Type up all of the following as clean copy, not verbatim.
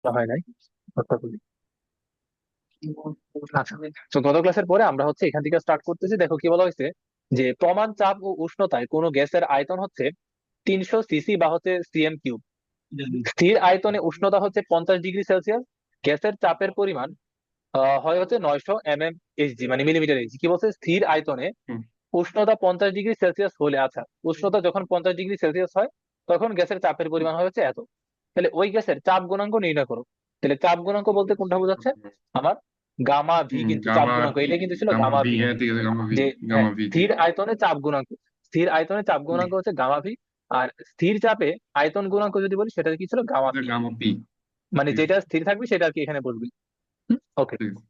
হয় নাই কথা বলি। আচ্ছা, তো গত ক্লাসের পরে আমরা হচ্ছে এখান থেকে স্টার্ট করতেছি। দেখো কি বলা হয়েছে, যে প্রমাণ চাপ ও উষ্ণতায় কোনো গ্যাসের আয়তন হচ্ছে 300 সিসি বা হচ্ছে সিএম কিউব। স্থির আয়তনে উষ্ণতা হচ্ছে 50 ডিগ্রি সেলসিয়াস। গ্যাসের চাপের পরিমাণ হয় হচ্ছে 900 mm Hg, মানে মিলিমিটার এইচজি। কি বলছে, স্থির আয়তনে হুম, উষ্ণতা 50 ডিগ্রি সেলসিয়াস হলে, আচ্ছা উষ্ণতা যখন 50 ডিগ্রি সেলসিয়াস হয় তখন গ্যাসের চাপের পরিমাণ হয় হচ্ছে এত। তাহলে ওই গ্যাসের চাপ গুণাঙ্ক নির্ণয় করো। তাহলে চাপ গুণাঙ্ক বলতে কোনটা বোঝাচ্ছে? আমার গামা ভি, কিন্তু চাপ গামা গুণাঙ্ক এটা কিন্তু ছিল গামা গামা ভি, ভি। হ্যাঁ ঠিক আছে, গামা ভি। যে হ্যাঁ, গামা ভি, ঠিক স্থির আছে। আয়তনে চাপ গুণাঙ্ক, স্থির আয়তনে চাপ গুণাঙ্ক হচ্ছে গামা ভি। আর স্থির চাপে আয়তন গুণাঙ্ক যদি বলি সেটা কি ছিল, গামা এটা পি। Gamma P. মানে ঠিক আছে, যেটা স্থির থাকবে সেটা আর কি এখানে বলবি। ওকে, ঠিক আছে।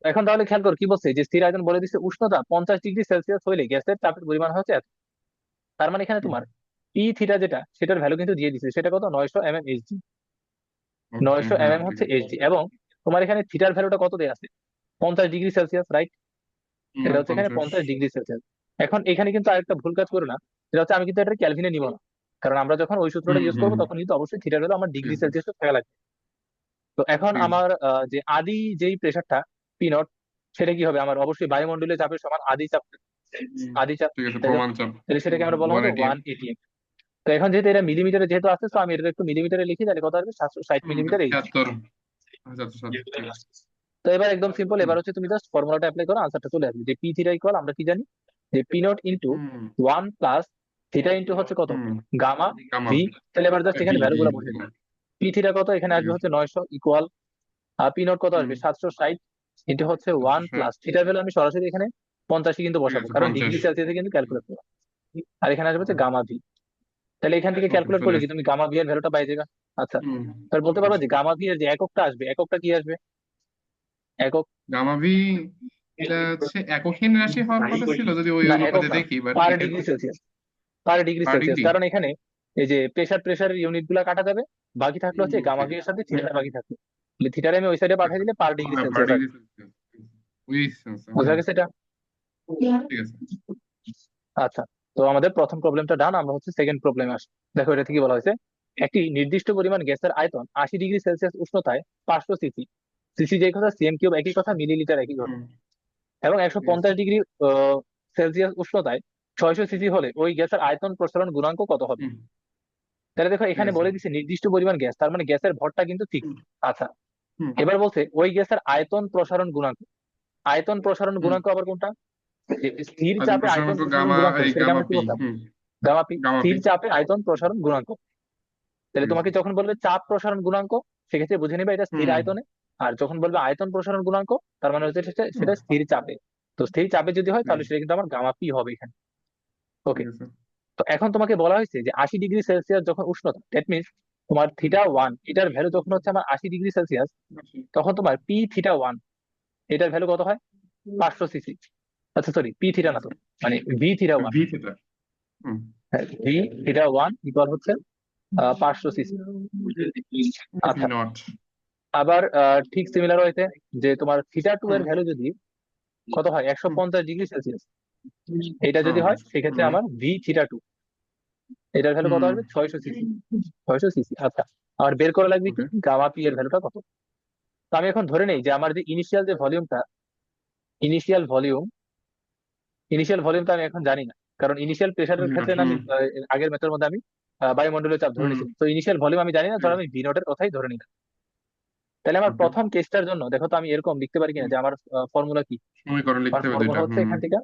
এখন তাহলে খেয়াল কর কি বলছে, যে স্থির আয়তন বলে দিচ্ছে উষ্ণতা 50 ডিগ্রি সেলসিয়াস হইলে গ্যাসের চাপের পরিমাণ হচ্ছে এত। তার মানে এখানে হুম, তোমার পি থিটা যেটা, সেটার ভ্যালু কিন্তু দিয়ে দিচ্ছে, সেটা কত, 900 mm Hg। ওকে, 900 mm ঠিক হচ্ছে আছে। এইচজি, এবং তোমার এখানে থিটার ভ্যালুটা কত দেয়া আছে, 50 ডিগ্রি সেলসিয়াস, রাইট? এটা হচ্ছে এখানে 50। 50 ডিগ্রি সেলসিয়াস। এখন এখানে কিন্তু আরেকটা ভুল কাজ করো না, সেটা হচ্ছে আমি কিন্তু এটা ক্যালভিনে নিব না। কারণ আমরা যখন ওই সূত্রটা হুম, ইউজ হুম, করবো তখন কিন্তু অবশ্যই থিটার ভ্যালু আমার ঠিক ডিগ্রি আছে, সেলসিয়াস থাকা লাগবে। তো এখন ঠিক আছে। আমার যে আদি যেই প্রেসারটা পি নট, সেটা কি হবে, আমার অবশ্যই বায়ুমণ্ডলীয় চাপের সমান আদি চাপ। আদি চাপ, ঠিক আছে, তাই তো? প্রমাণ চাপ তাহলে সেটাকে আমরা বলা হতো 180। 180। তো এখন যেহেতু এটা মিলিমিটারে যেহেতু আছে, তো আমি এটা একটু মিলিমিটারে লিখি, তাহলে কত আসবে, 760 মিলিমিটার এইচ। 76 707, ঠিক আছে। তো এবার একদম সিম্পল, হুম, এবার হচ্ছে তুমি জাস্ট ফর্মুলাটা অ্যাপ্লাই করো, আনসারটা চলে আসবে। যে পি থিটা ইকুয়াল, আমরা কি জানি, যে P not into hmm, 1 + theta into হচ্ছে কত, হুম, গামা গামা ভি। তাহলে এবার জাস্ট ভি, এখানে ভ্যালু ভি, গুলো বসে দিই। পি থিটা কত এখানে ঠিক আসবে আছে। হচ্ছে 900 ইকুয়াল, আর পি নট কত হুম, আসবে 760 ইন্টু হচ্ছে 760, 1 + থিটার ভ্যালু আমি সরাসরি এখানে 85 কিন্তু ঠিক বসাবো, আছে, কারণ 50। ডিগ্রি সেলসিয়াসে কিন্তু ক্যালকুলেট করবো। আর এখানে আসবে হচ্ছে গামা ভি। তাহলে এখান থেকে ওকে, ক্যালকুলেট চলে করলে কি আসছে। তুমি গামা ভি এর ভ্যালুটা পাই যাবে। আচ্ছা, হুম, তাহলে বলতে পারবা আচ্ছা। যে গামা ভি এর যে এককটা আসবে, এককটা কি আসবে, একক? গামা ভি, এটা হচ্ছে এককহীন রাশি হওয়ার কথা ছিল যদি ওই না, একক অনুপাতে না, দেখি, বাট পার এখানে ডিগ্রি সেলসিয়াস। পার ডিগ্রি পার সেলসিয়াস, ডিগ্রি। কারণ এখানে এই যে প্রেসারের ইউনিট গুলা কাটা যাবে, বাকি থাকলো হচ্ছে গামা ঠিক ভি আছে। এর সাথে থিটা বাকি থাকলো। থিটারে আমি ওই সাইডে পাঠিয়ে দিলে পার ডিগ্রি হ্যাঁ, পার সেলসিয়াস ডিগ্রি আসবে। সেলসিয়াস। ওই সেন্স, বুঝা হ্যাঁ। গেছে এটা? ঠিক আছে। আচ্ছা, তো আমাদের প্রথম প্রবলেমটা ডান, আমরা হচ্ছে সেকেন্ড প্রবলেমে আসি। দেখো এটা থেকে বলা হয়েছে, একটি নির্দিষ্ট পরিমাণ গ্যাসের আয়তন 80 ডিগ্রি সেলসিয়াস উষ্ণতায় 500 সিসি। সিসি যেই কথা, সিএম কিউব একই কথা, মিলিলিটার একই কথা। হুম, এবং একশো ঠিক আছে। পঞ্চাশ ডিগ্রি সেলসিয়াস উষ্ণতায় 600 সিসি হলে ওই গ্যাসের আয়তন প্রসারণ গুণাঙ্ক কত হবে? হুম, তাহলে দেখো ঠিক এখানে আছে। বলে দিচ্ছে নির্দিষ্ট পরিমাণ গ্যাস, তার মানে গ্যাসের ভরটা কিন্তু ফিক্স। হুম, আচ্ছা, হুম, এবার বলছে ওই গ্যাসের আয়তন প্রসারণ গুণাঙ্ক। আয়তন প্রসারণ হুম। গুণাঙ্ক আবার কোনটা? যে স্থির আয়তন চাপে আয়তন প্রসারণাঙ্ক প্রসারণ গামা, গুণাঙ্ক এই সেটাকে গামা আমরা কি পি। বলতাম, হুম, গামা পি। গামা স্থির পি, চাপে আয়তন প্রসারণ গুণাঙ্ক। তাহলে ঠিক আছে। তোমাকে যখন বলবে চাপ প্রসারণ গুণাঙ্ক, সেক্ষেত্রে বুঝে নিবে এটা স্থির হুম, আয়তনে। আর যখন বলবে আয়তন প্রসারণ গুণাঙ্ক, তার মানে হচ্ছে সেটা হুম, সেটা স্থির চাপে। তো স্থির চাপে যদি হয় ঠিক তাহলে আছে, সেটা কিন্তু আমার গামা পি হবে এখানে। ওকে, ঠিক আছে। তো এখন তোমাকে বলা হয়েছে যে 80 ডিগ্রি সেলসিয়াস যখন উষ্ণতা, দ্যাট মিনস তোমার থিটা 1 এটার ভ্যালু যখন হচ্ছে আমার 80 ডিগ্রি সেলসিয়াস, তখন তোমার পি থিটা 1 এটার ভ্যালু কত হয়, 500 সিসি। আচ্ছা সরি, পি ঠিক থিটা না আছে। তো, মানে ভি থিটা 1। V theta. হুম, হ্যাঁ, ভি থিটা 1 ইকুয়াল হচ্ছে 500 সিসি। ভি আচ্ছা, নট। আবার ঠিক সিমিলার হয়েছে, যে তোমার থিটা 2 হুম, এর ভ্যালু যদি কত হয়, একশো হুম, পঞ্চাশ ডিগ্রি সেলসিয়াস এটা যদি হুম, হয়, সেক্ষেত্রে হুম, আমার ভি থিটা 2 এটার ভ্যালু কত হুম, আসবে, 600 সিসি। 600 সিসি, আচ্ছা। আর বের করা লাগবে কি, ওকে। গামা পি এর ভ্যালুটা কত। তো আমি এখন ধরে নেই যে আমার যে ইনিশিয়াল যে ভলিউমটা, ইনিশিয়াল ভলিউম ইনিশিয়াল ভলিউমটা আমি এখন জানি না। কারণ ইনিশিয়াল প্রেসারের ভি নট। ক্ষেত্রে না, হুম, আমি আগের মেথডের মধ্যে আমি বায়ুমণ্ডলীয় চাপ ধরে হুম, নিয়েছিলাম, তো ইনিশিয়াল ভলিউম আমি জানি না, ধর আমি ভি নটের কথাই ধরে নিলাম। তাহলে আমার ওকে। প্রথম কেসটার জন্য দেখো তো আমি এরকম লিখতে পারি কিনা, যে আমার ফর্মুলা কি। সমীকরণ আমার লিখতে হবে ফর্মুলা দুইটা। হচ্ছে হুম, এখান থেকে,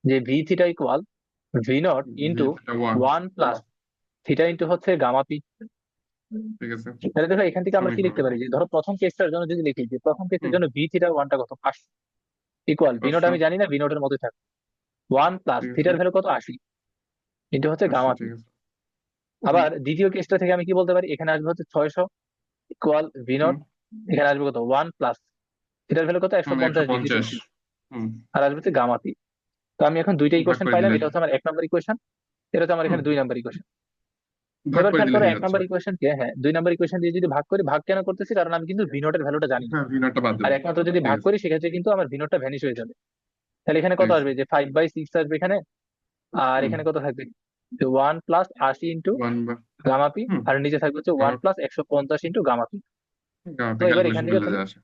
যে V theta equal V naught V into theta one. 1 + theta into হচ্ছে গামা পি। ঠিক আছে, তাহলে দেখো এখান থেকে আমরা কি লিখতে সমীকরণ পারি, যে ধরো প্রথম কেসটার জন্য যদি লিখি, যে প্রথম কেসের হুম, জন্য ভি থিটা 1টা কত, 500 ইকুয়াল ভি নট 500। আমি জানি না, ভি নটের মতোই থাকবে। ওয়ান প্লাস ঠিক আছে, থিটার ভ্যালু কত, 80 ইন্টু হচ্ছে 500, গামা পি। ঠিক আছে। হুম, আবার দ্বিতীয় কেসটা থেকে আমি কি বলতে পারি, এখানে আসবে হচ্ছে 600 ইকুয়াল ভি নট, হুম, এখানে আসবে কত, 1 + থিটার ভ্যালু কত, একশো হুম, পঞ্চাশ ডিগ্রি 150। সেলসিয়াস হুম, আর আসবে হচ্ছে গামা পি। তো আমি এখন দুইটা ভাগ ইকুয়েশন করে পাইলাম, দিলে। এটা হচ্ছে আমার 1 নম্বর ইকুয়েশন, এটা হচ্ছে আমার হুম, এখানে 2 নম্বর ইকুয়েশন। ভাগ এবার করে খেয়াল দিলে করো, হয়ে এক যাচ্ছে। নম্বর ইকুয়েশন কে, হ্যাঁ 2 নম্বর ইকুয়েশন দিয়ে যদি ভাগ করি, ভাগ কেন করতেছি, কারণ আমি কিন্তু ভি নটের ভ্যালুটা জানি না। হ্যাঁ, ভি নটটা বাদ আর দেবো। একমাত্র যদি ঠিক ভাগ আছে, করি সেক্ষেত্রে কিন্তু আমার ভি নটটা ভ্যানিশ হয়ে যাবে। তাহলে এখানে ঠিক কত আছে। আসবে, যে 5/6 আসবে এখানে। আর হুম, এখানে কত থাকবে, যে 1 + 80 ইন্টু ওয়ান বা। Gamma P. হুম, আর নিচে থাকবে হচ্ছে one gamma. Plus 150 into gamma P. তো আপনি এবার ক্যালকুলেশন এখান থেকে করলে তুমি যা আসে।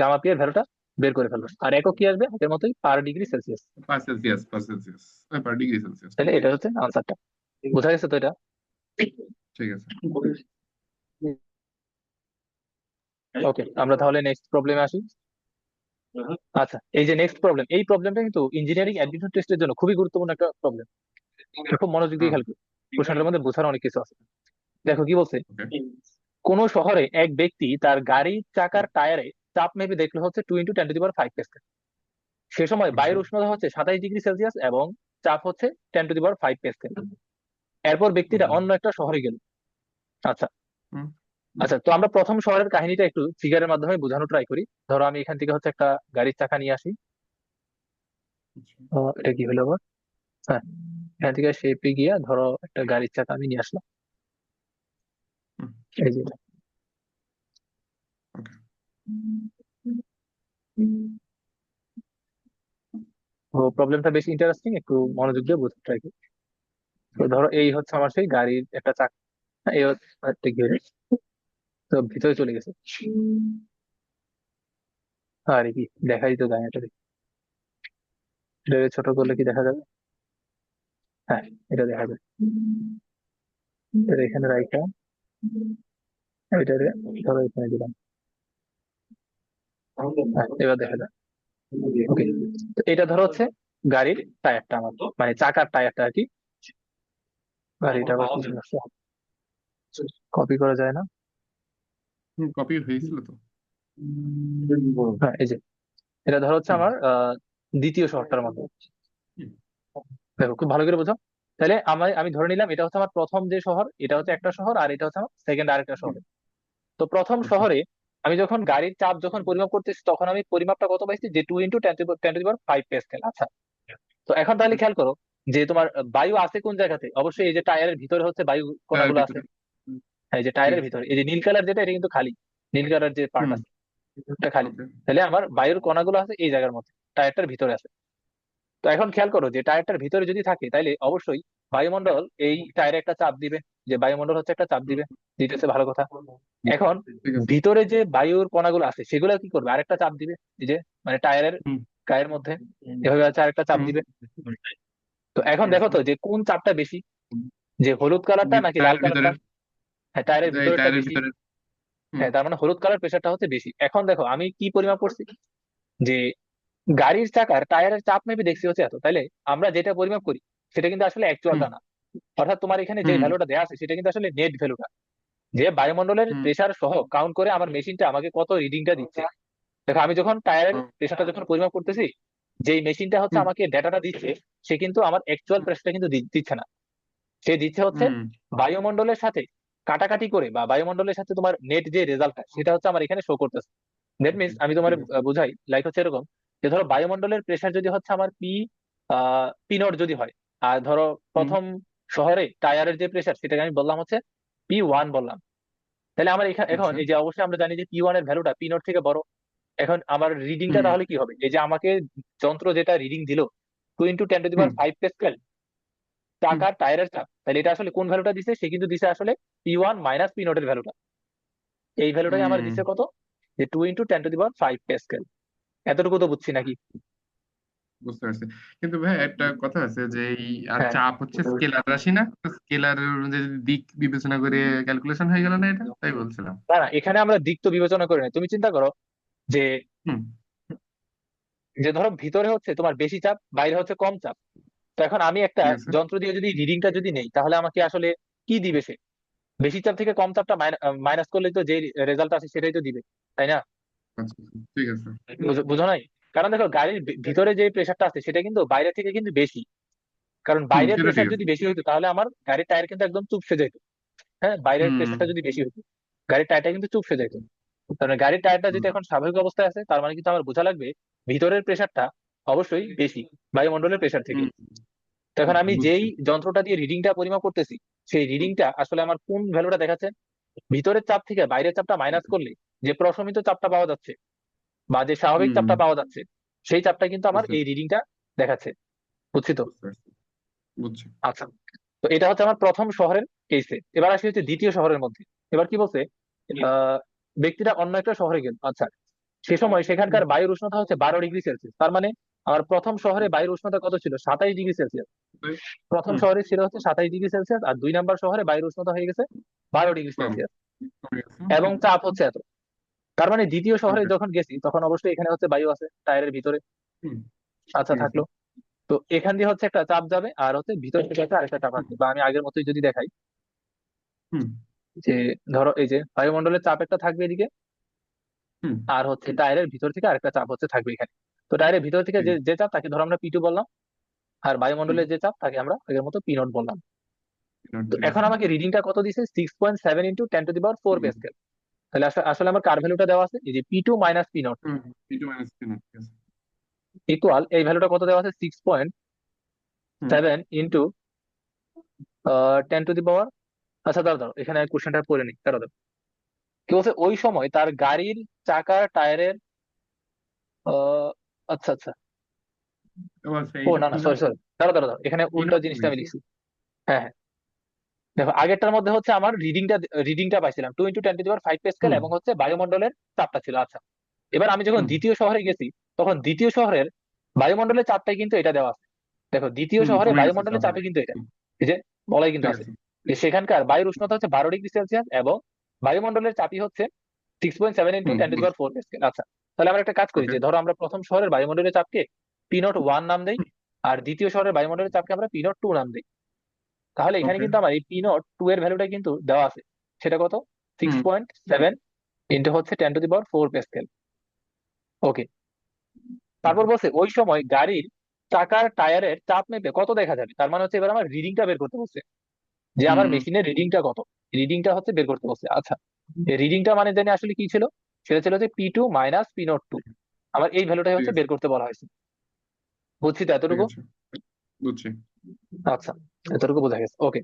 গামা পি এর ভ্যালুটা বের করে ফেলবে, আর একক কি আসবে আগের মতোই, পার ডিগ্রি সেলসিয়াস। পার সেলসিয়াস পার ডিগ্রি সেলসিয়াস। তাহলে এটা হচ্ছে আনসারটা। বোঝা গেছে তো এটা? ঠিক আছে। ওকে, আমরা তাহলে নেক্সট প্রবলেমে আসি। আচ্ছা, এই যে নেক্সট প্রবলেম, এই প্রবলেমটা কিন্তু ইঞ্জিনিয়ারিং অ্যাডমিশন টেস্টের জন্য খুবই গুরুত্বপূর্ণ একটা প্রবলেম। খুব মনোযোগ দিয়ে হ্যাঁ। খেয়াল করো, কোশ্চেনটার মধ্যে বোঝার অনেক কিছু আছে। দেখো কি বলছে, ওকে। কোন শহরে এক ব্যক্তি তার গাড়ির চাকার টায়ারে চাপ মেপে দেখলো হচ্ছে 2 × 10⁵ সে সময় ওকে। বায়ুর উষ্ণতা হচ্ছে 27 ডিগ্রি সেলসিয়াস এবং চাপ হচ্ছে 10⁵ এরপর ব্যক্তিরা ওকে। অন্য একটা শহরে গেল। আচ্ছা, হুম। আচ্ছা, তো আমরা প্রথম শহরের কাহিনীটা একটু ফিগারের মাধ্যমে বোঝানো ট্রাই করি। ধরো আমি এখান থেকে হচ্ছে একটা গাড়ির চাকা নিয়ে আসি। আচ্ছা। এটা কি হলো আবার? হ্যাঁ, এখান থেকে শেপে গিয়া ধরো একটা গাড়ির চাকা আমি নিয়ে আসলাম। হুম। এই যে এটা। ওকে। তো প্রবলেমটা বেশি ইন্টারেস্টিং, একটু মনোযোগ দিয়ে বুঝতে ট্রাই করি। তো ধরো এই হচ্ছে আমার সেই গাড়ির একটা চাকা, এই হচ্ছে একটা গিয়ার। তো ভিতরে চলে গেছে। আরে কি দেখাই তো যায় এটা, এটা ছোট করলে কি দেখা যাবে? হ্যাঁ, এটা দেখা যায়। এটা এখানে রাইখা এটা ধরো এখানে দিলাম। হ্যাঁ, এবার দেখা যায়। ওকে, তো এটা ধরো হচ্ছে গাড়ির টায়ারটা, আমার মানে চাকার টায়ারটা আর কি। গাড়িটা আবার কি সমস্যা, কপি করা যায় না? কপি হয়েছিল তো। হ্যাঁ, এই যে এটা ধরো হচ্ছে হুম। আমার দ্বিতীয় শহরটার মধ্যে। হুম। দেখো খুব ভালো করে বোঝো। তাহলে আমি ধরে নিলাম এটা হচ্ছে আমার প্রথম যে শহর, এটা হচ্ছে একটা শহর, আর এটা হচ্ছে আমার সেকেন্ড আরেকটা হুম। শহর। তো প্রথম ওকে। শহরে আমি যখন গাড়ির চাপ যখন পরিমাপ করতেছি, তখন আমি পরিমাপটা কত পাইছি, যে 2 × 10⁵ প্যাসকেল। তো এখন তাহলে ওকে। খেয়াল করো যে তোমার বায়ু আছে কোন জায়গাতে, অবশ্যই এই যে টায়ারের ভিতরে হচ্ছে বায়ু তার কণাগুলো আছে। ভিতরে। হুম। হ্যাঁ, এই যে ঠিক টায়ারের আছে। ভিতরে এই যে নীল কালার যেটা, এটা কিন্তু খালি। নীল কালার যে পার্ট হুম। আছে এটা খালি। ওকে। তাহলে আমার বায়ুর কণাগুলো আছে এই জায়গার মধ্যে, টায়ারটার ভিতরে আছে। তো এখন খেয়াল করো যে টায়ারটার ভিতরে যদি থাকে, তাহলে অবশ্যই বায়ুমণ্ডল এই টায়ারে একটা চাপ দিবে, যে বায়ুমণ্ডল হচ্ছে একটা চাপ হুম। দিবে, দিতেছে, ভালো কথা। এখন ঠিক আছে। ভিতরে যে বায়ুর কণাগুলো আছে সেগুলো কি করবে, আরেকটা চাপ দিবে, এই যে মানে টায়ারের হুম। গায়ের মধ্যে এভাবে আছে আরেকটা চাপ হুম। দিবে। তো এখন দেখো তো যে কোন চাপটা বেশি, যে হলুদ কালারটা নাকি লাল টায়ারের কালারটা? ভিতরের। হ্যাঁ, টায়ারের এই ভিতরেরটা টায়ারের বেশি। ভিতরের। হুম। হ্যাঁ, তার মানে হলুদ কালার প্রেসারটা হচ্ছে বেশি। এখন দেখো আমি কি পরিমাপ করছি, যে গাড়ির চাকার টায়ারের চাপ মেপে দেখছি হচ্ছে এত, তাইলে আমরা যেটা পরিমাপ করি সেটা কিন্তু আসলে হুম। অ্যাকচুয়ালটা না। অর্থাৎ তোমার এখানে যে হুম। ভ্যালুটা দেওয়া আছে সেটা কিন্তু আসলে নেট ভ্যালুটা, যে বায়ুমণ্ডলের হুম। প্রেসার সহ কাউন্ট করে আমার মেশিনটা আমাকে কত রিডিংটা দিচ্ছে। দেখো আমি যখন টায়ারের ও। প্রেসারটা যখন পরিমাপ করতেছি, যেই মেশিনটা হচ্ছে হুম। আমাকে ডেটাটা দিচ্ছে, সে কিন্তু আমার অ্যাকচুয়াল প্রেসারটা কিন্তু দিচ্ছে না। সে দিচ্ছে হচ্ছে হুম। বায়ুমণ্ডলের সাথে কাটাকাটি করে, বা বায়ুমণ্ডলের সাথে তোমার নেট যে রেজাল্টটা সেটা হচ্ছে আমার এখানে শো করতেছে। দ্যাট মিনস আমি তোমার ঠিক আছে। বুঝাই, লাইক হচ্ছে এরকম, যে ধরো বায়ুমণ্ডলের প্রেসার যদি হচ্ছে আমার পি নট যদি হয়, আর ধরো হুম। প্রথম শহরে টায়ারের যে প্রেসার সেটাকে আমি বললাম হচ্ছে P1 বললাম। তাহলে আমার এখন আচ্ছা। এই যে অবশ্যই আমরা জানি যে P1 এর ভ্যালুটা পি নট থেকে বড়। এখন আমার রিডিংটা হুম। তাহলে কি হবে, এই যে আমাকে যন্ত্র যেটা রিডিং দিল 2 × 10⁵ হুম। প্যাসকেল হুম। টাকার টায়ারের চাপ, তাহলে এটা আসলে কোন ভ্যালুটা দিছে, সে কিন্তু দিছে আসলে P1 - P0 এর ভ্যালুটা। এই ভ্যালুটাই আমার হুম। দিছে কত, যে 2 × 10⁵ প্যাসকেল। এতটুকু তো বুঝছি নাকি? বুঝতে পারছি। কিন্তু ভাই একটা কথা আছে যে এই হ্যাঁ, চাপ হচ্ছে স্কেলার রাশি না, স্কেলার অনুযায়ী দিক বিবেচনা করে ক্যালকুলেশন হয়ে গেল না, এটা তাই বলছিলাম। না না, এখানে আমরা দিক তো বিবেচনা করি না। তুমি চিন্তা করো যে হুম। যে ধরো ভিতরে হচ্ছে তোমার বেশি চাপ, বাইরে হচ্ছে কম চাপ। তো এখন আমি একটা ঠিক আছে। যন্ত্র দিয়ে যদি রিডিংটা যদি নেই, তাহলে আমাকে আসলে কি দিবে সে? বেশি চাপ থেকে কম চাপটা মাইনাস করলে তো যে রেজাল্ট আসে সেটাই তো দিবে, তাই না? আচ্ছা। ঠিক আছে। বুঝো নাই? কারণ দেখো গাড়ির ভিতরে যে প্রেসারটা আছে সেটা কিন্তু বাইরে থেকে কিন্তু বেশি। কারণ হুম, বাইরের সেটা ঠিক প্রেসার আছে। যদি বেশি হইতো তাহলে আমার গাড়ির টায়ার কিন্তু একদম চুপসে যেত। হ্যাঁ, বাইরের হুম। প্রেসারটা যদি বেশি হতো গাড়ির টায়ারটা কিন্তু চুপসে যেত। কারণ গাড়ির টায়ারটা হুম। যদি এখন স্বাভাবিক অবস্থায় আছে, তার মানে কিন্তু আমার বোঝা লাগবে ভিতরের প্রেসারটা অবশ্যই বেশি বায়ুমণ্ডলের প্রেসার থেকে। হুম। তো এখন আমি বুঝছি। যেই যন্ত্রটা দিয়ে রিডিংটা পরিমাপ করতেছি, সেই রিডিংটা আসলে আমার কোন ভ্যালুটা দেখাচ্ছে, ভিতরের চাপ থেকে বাইরের চাপটা মাইনাস করলে যে প্রশমিত চাপটা পাওয়া যাচ্ছে, বা যে স্বাভাবিক হুম। চাপটা পাওয়া যাচ্ছে, সেই চাপটা কিন্তু আমার বুঝতে এই রিডিংটা দেখাচ্ছে। বুঝছি তো? বুঝতে পারছি। বুঝছি। আচ্ছা, তো এটা হচ্ছে আমার প্রথম শহরের কেসে। এবার আসি হচ্ছে দ্বিতীয় শহরের মধ্যে। এবার কি বলছে, ব্যক্তিটা অন্য একটা শহরে গেল, আচ্ছা, সে সময় সেখানকার বায়ুর উষ্ণতা হচ্ছে 12 ডিগ্রি সেলসিয়াস। তার মানে আমার প্রথম শহরে বায়ুর উষ্ণতা কত ছিল? 27 ডিগ্রি সেলসিয়াস। তাই? প্রথম হুম। শহরে ছিল হচ্ছে 27 ডিগ্রি সেলসিয়াস, আর 2 নাম্বার শহরে বায়ুর উষ্ণতা হয়ে গেছে 12 ডিগ্রি সেলসিয়াস, কমে গেছে। এবং চাপ হচ্ছে এত। তার মানে দ্বিতীয় শহরে ওকে। যখন গেছি তখন অবশ্যই এখানে হচ্ছে বায়ু আছে টায়ারের ভিতরে। হুম। আচ্ছা, ঠিক আছে। থাকলো। তো এখান দিয়ে হচ্ছে একটা চাপ যাবে, আর হচ্ছে ভিতর থেকে হচ্ছে আরেকটা চাপ হুম। আসবে। বা আমি আগের মতোই যদি দেখাই, হুম। যে ধরো এই যে বায়ুমণ্ডলের চাপ একটা থাকবে এদিকে, হুম। আর হচ্ছে টায়ারের ভিতর থেকে আরেকটা চাপ হচ্ছে থাকবে এখানে। তো টায়ারের ভিতর থেকে ঠিক যে আছে। যে চাপ তাকে ধরো আমরা P2 বললাম, আর হুম। বায়ুমণ্ডলের যে চাপ তাকে আমরা আগের মতো P0 বললাম। তো ঠিক এখন আছে। আমাকে রিডিংটা কত দিছে? 6.7 ইন্টু 10⁴ হুম। প্যাসকেল। তাহলে আসলে আসলে আমার কার ভ্যালুটা দেওয়া আছে, এই যে P2 মাইনাস P0 হুম। P2 মাইনাস P0, ঠিক আছে। ইকুয়াল, এই ভ্যালুটা কত দেওয়া আছে? সিক্স পয়েন্ট হুম। Seven into 10⁻। আচ্ছা, দাঁড়াও দাঁড়াও, এখানে কোশ্চেনটা পড়ে নি, দাঁড়াও দাঁড়াও। কি বলছে? ওই সময় তার গাড়ির চাকার টায়ারের আহ, আচ্ছা আচ্ছা, ও আচ্ছা, ও এইটা না না, P0, সরি সরি, দাঁড়াও দাঁড়াও দাঁড়াও, এখানে উল্টো P0 কমে জিনিসটা আমি গেছে। লিখছি। হ্যাঁ হ্যাঁ, দেখো আগেরটার মধ্যে হচ্ছে আমার রিডিংটা পাইছিলাম 2 × 10⁵ প্যাসকেল, হুম। এবং হচ্ছে বায়ুমণ্ডলের চাপটা ছিল। আচ্ছা, এবার আমি যখন হুম। দ্বিতীয় শহরে গেছি, তখন দ্বিতীয় শহরের বায়ুমণ্ডলের চাপটাই কিন্তু এটা দেওয়া আছে। দেখো দ্বিতীয় হুম। শহরে কমে গেছে বায়ুমণ্ডলের চাপ চাপে অনেক। কিন্তু এটা, হুম। এই যে বলাই কিন্তু ঠিক আছে, আছে। যে সেখানকার বায়ুর উষ্ণতা হচ্ছে 12 ডিগ্রি সেলসিয়াস, এবং বায়ুমণ্ডলের চাপই হচ্ছে 6.7 ইন্টু হুম। টেন টু দি বুঝছি। Power four pascal. আচ্ছা, তাহলে আমরা একটা কাজ করি, ওকে। যে ধরো আমরা প্রথম শহরের বায়ুমণ্ডলের চাপকে P0 1 নাম দেই, আর দ্বিতীয় শহরের বায়ুমণ্ডলের চাপকে আমরা P0 2 নাম দিই। তাহলে এখানে ওকে। কিন্তু আমার এই P0 2 এর ভ্যালুটা কিন্তু দেওয়া আছে। সেটা কত? সিক্স হুম। পয়েন্ট সেভেন ইন্টু হচ্ছে 10⁻⁴ প্যাসকেল। ওকে। তারপর ওকে। বলছে ওই সময় গাড়ির চাকার টায়ারের চাপ মেপে কত দেখা যাবে। তার মানে হচ্ছে এবার আমার রিডিংটা বের করতে বলছে, যে আমার হুম। মেশিনের রিডিংটা কত, রিডিংটা হচ্ছে বের করতে বলছে। আচ্ছা, এই রিডিংটা মানে জানি আসলে কি ছিল? সেটা ছিল যে P2 মাইনাস P0 2। আমার এই ভ্যালুটাই ঠিক হচ্ছে আছে। বের করতে বলা হয়েছে। বুঝছি তো ঠিক এতটুকু? আছে। বুঝছি। আচ্ছা, এতটুকু বোঝা গেছে। ওকে।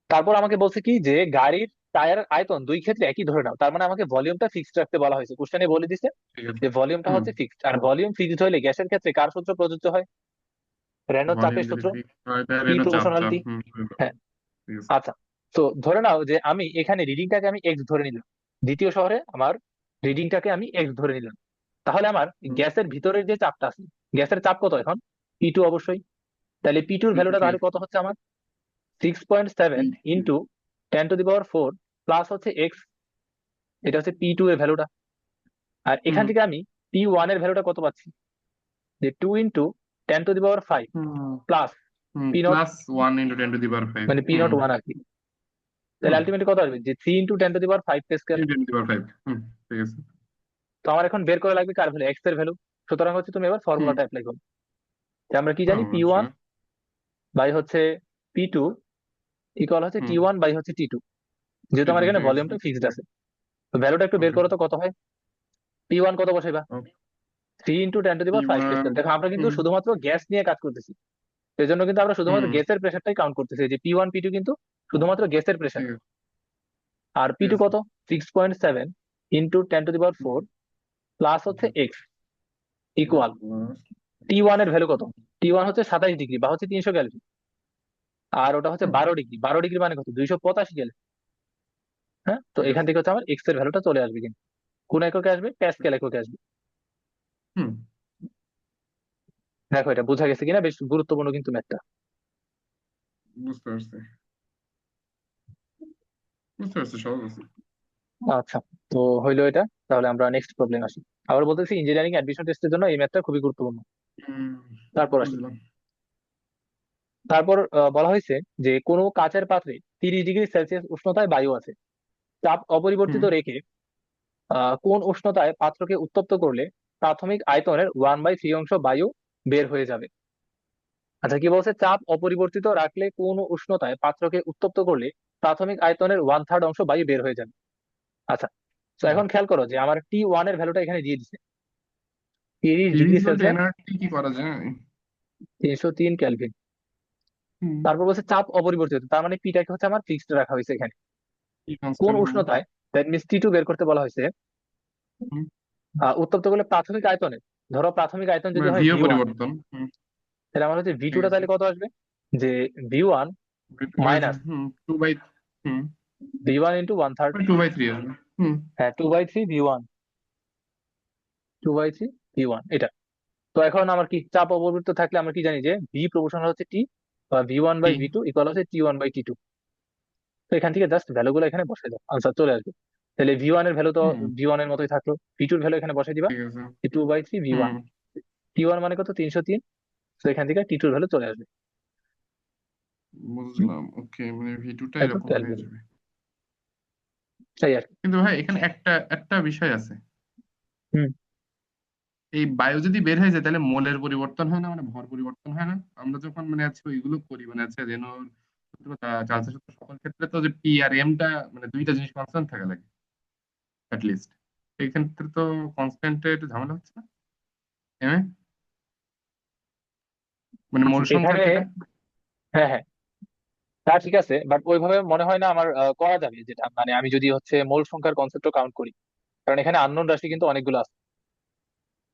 তারপর আমাকে বলছে কি, যে গাড়ির টায়ারের আয়তন দুই ক্ষেত্রে একই ধরে নাও। তার মানে আমাকে ভলিউমটা ফিক্সড রাখতে বলা হয়েছে, কোশ্চেনে বলে দিছে ঠিক আছে। যে ভলিউমটা হুম। হচ্ছে ফিক্সড। আর ভলিউম ফিক্সড হলে গ্যাসের ক্ষেত্রে কার সূত্র প্রযোজ্য হয়? রেনল্ড ভলিউম চাপের যদি সূত্র, ফিক্স হয় তাহলে পি এটা চাপ চাপ। প্রপোর্শনালিটি। হুম। হ্যাঁ, ঠিক আছে। আচ্ছা। তো ধরে নাও যে আমি এখানে রিডিংটাকে আমি এক্স ধরে নিলাম, দ্বিতীয় শহরে আমার রিডিংটাকে আমি এক্স ধরে নিলাম। তাহলে আমার হুম। গ্যাসের ভিতরের যে চাপটা আছে, গ্যাসের চাপ কত এখন? P2 অবশ্যই। তাহলে P2 এর P2, ভ্যালুটা ঠিক তাহলে আছে। কত হচ্ছে আমার? 6.7 ইন্টু 10⁻⁴ প্লাস হচ্ছে এক্স, এটা হচ্ছে P2 এর ভ্যালুটা। আর এখান হুম। থেকে আমি P1 এর ভ্যালুটা কত পাচ্ছি? যে 2 × 10⁵ হুম। প্লাস হুম। P0, প্লাস 1 × 10⁵ মানে হুম। P0 1 আর কি। তাহলে হুম। আলটিমেটলি কত আসবে? যে 3 × 10⁵ প্যাসকেল। 10⁵ হুম। ঠিক আছে। তো আমার এখন বের করা লাগবে কার ভ্যালু? এক্স এর ভ্যালু। সুতরাং হচ্ছে তুমি এবার হুম। ফর্মুলাটা অ্যাপ্লাই করো, যে আমরা কি হ্যাঁ, জানি P1 অবশ্যই। বাই হচ্ছে P2 ইকুয়াল হচ্ছে হুম। T1 বাই হচ্ছে T2, যেহেতু আমার T2, এখানে ঠিক আছে। ভলিউমটা ফিক্সড আছে। তো ভ্যালুটা একটু বের ওকে। করো তো কত হয়। P1 কত বসাইবা? ওকে। 3 × 10⁵ P1, প্যাসকেল। দেখো আমরা কিন্তু হুম। শুধুমাত্র গ্যাস নিয়ে কাজ করতেছি, সেই জন্য কিন্তু আমরা শুধুমাত্র হুম। গ্যাসের প্রেশারটাই কাউন্ট করতেছি, যে P1 P2 কিন্তু শুধুমাত্র গ্যাসের প্রেশার। ঠিক আছে। আর ঠিক P2 আছে। কত? 6.7 ইন্টু 10⁻⁴ প্লাস হচ্ছে এক্স, ইকুয়াল T1 এর ভ্যালু কত? T1 হচ্ছে 27 ডিগ্রি বা হচ্ছে 300 ক্যালভিন, আর ওটা হচ্ছে 12 ডিগ্রি। 12 ডিগ্রি মানে কত? 285 ক্যালভিন। হ্যাঁ, তো ঠিক এখান আছে। থেকে হচ্ছে আমার এক্স এর ভ্যালুটা চলে আসবে, কিন্তু কোন এককে আসবে? প্যাসকেল এককে আসবে। হুম। দেখো এটা বোঝা গেছে কিনা, বেশ গুরুত্বপূর্ণ কিন্তু ম্যাথটা। বুঝতে পারছি। বুঝতে পারছি, সহজ আছে। আচ্ছা, তো হইলো এটা। তাহলে আমরা নেক্সট প্রবলেম আসি। আবার বলতেছি, ইঞ্জিনিয়ারিং অ্যাডমিশন টেস্টের জন্য এই ম্যাথটা খুবই গুরুত্বপূর্ণ। হুম। তারপর আসি। বুঝলাম। তারপর বলা হয়েছে যে কোনো কাচের পাত্রে 30 ডিগ্রি সেলসিয়াস উষ্ণতায় বায়ু আছে, চাপ অপরিবর্তিত হুম। রেখে কোন উষ্ণতায় পাত্রকে উত্তপ্ত করলে প্রাথমিক আয়তনের 1/3 অংশ বায়ু বের হয়ে যাবে। আচ্ছা, কি বলছে? চাপ অপরিবর্তিত রাখলে কোন উষ্ণতায় পাত্রকে উত্তপ্ত করলে প্রাথমিক আয়তনের 1/3 অংশ বায়ু বের হয়ে যাবে। আচ্ছা, তো হুম। এখন খেয়াল করো যে আমার T1 এর ভ্যালুটা এখানে দিয়ে দিছে 30 ডিগ্রি 30 ভোল্টে সেলসিয়াস এনআরটি কি করা যায়? 303 ক্যালভিন। হুম। তারপর বলছে চাপ অপরিবর্তিত, তার মানে পিটাকে হচ্ছে আমার ফিক্সড রাখা হয়েছে এখানে। কি কোন কনস্ট্যান্ট? হুম। উষ্ণতায়, দ্যাট মিনস T2 বের করতে বলা হয়েছে, হুম। উত্তপ্ত করলে প্রাথমিক আয়তনে, ধরো প্রাথমিক আয়তন যদি মানে হয় ভিও V1, পরিবর্তন। হুম। তাহলে আমার হচ্ছে ভি ঠিক টুটা আছে। তাহলে কত আসবে? যে V1 মাইনাস হুম। 2/, হুম, V1 ইন্টু 1/3। 2/3 আসবে। হুম। হ্যাঁ, 2/3 V1, 2/3 V1 এটা। তো এখন আমার কি চাপ অপবর্তিত থাকলে আমরা কি জানি যে ভি প্রপোর্শনাল হচ্ছে টি, বা কি? V1/V2 ইকুয়াল হচ্ছে T1/T2। তো এখান থেকে জাস্ট ভ্যালুগুলো এখানে বসাই দাও, আনসার চলে আসবে। তাহলে V1 এর ভ্যালু তো হুম, V1 এর মতোই থাকলো, V2 এর ভ্যালু এখানে বসাই দিবা, ঠিক আছে। 2/3 V1। হুম, T1 মানে কত, 303। তো এখান থেকে T2 এর ভ্যালু চলে আসবে। হুম, বুঝলাম। ওকে, মানে ভিডিওটা তারপর এরকম 12 হয়ে হবে। যাবে। তাই আর কি। কিন্তু ভাই এখানে একটা একটা বিষয় আছে। হুম। এই বায়ু যদি বের হয়ে যায় তাহলে মোলের পরিবর্তন হয় না, মানে ভর পরিবর্তন হয় না? আমরা যখন মানে আছে ওইগুলো করি, মানে আছে রেনর চার্লস সূত্র, সকল ক্ষেত্রে তো যে পি আর এম টা মানে দুইটা জিনিস কনস্ট্যান্ট থাকা লাগে লিস্ট। এই ক্ষেত্রে তো কনস্ট্যান্টে একটু ঝামেলা হচ্ছে না এম এ, মানে মোল সংখ্যার এখানে যেটা। হ্যাঁ হ্যাঁ, তা ঠিক আছে, বাট ওইভাবে মনে হয় না আমার করা যাবে, যেটা মানে আমি যদি হচ্ছে মোল সংখ্যার কনসেপ্ট কাউন্ট করি, কারণ এখানে আননোন রাশি কিন্তু অনেকগুলো আছে।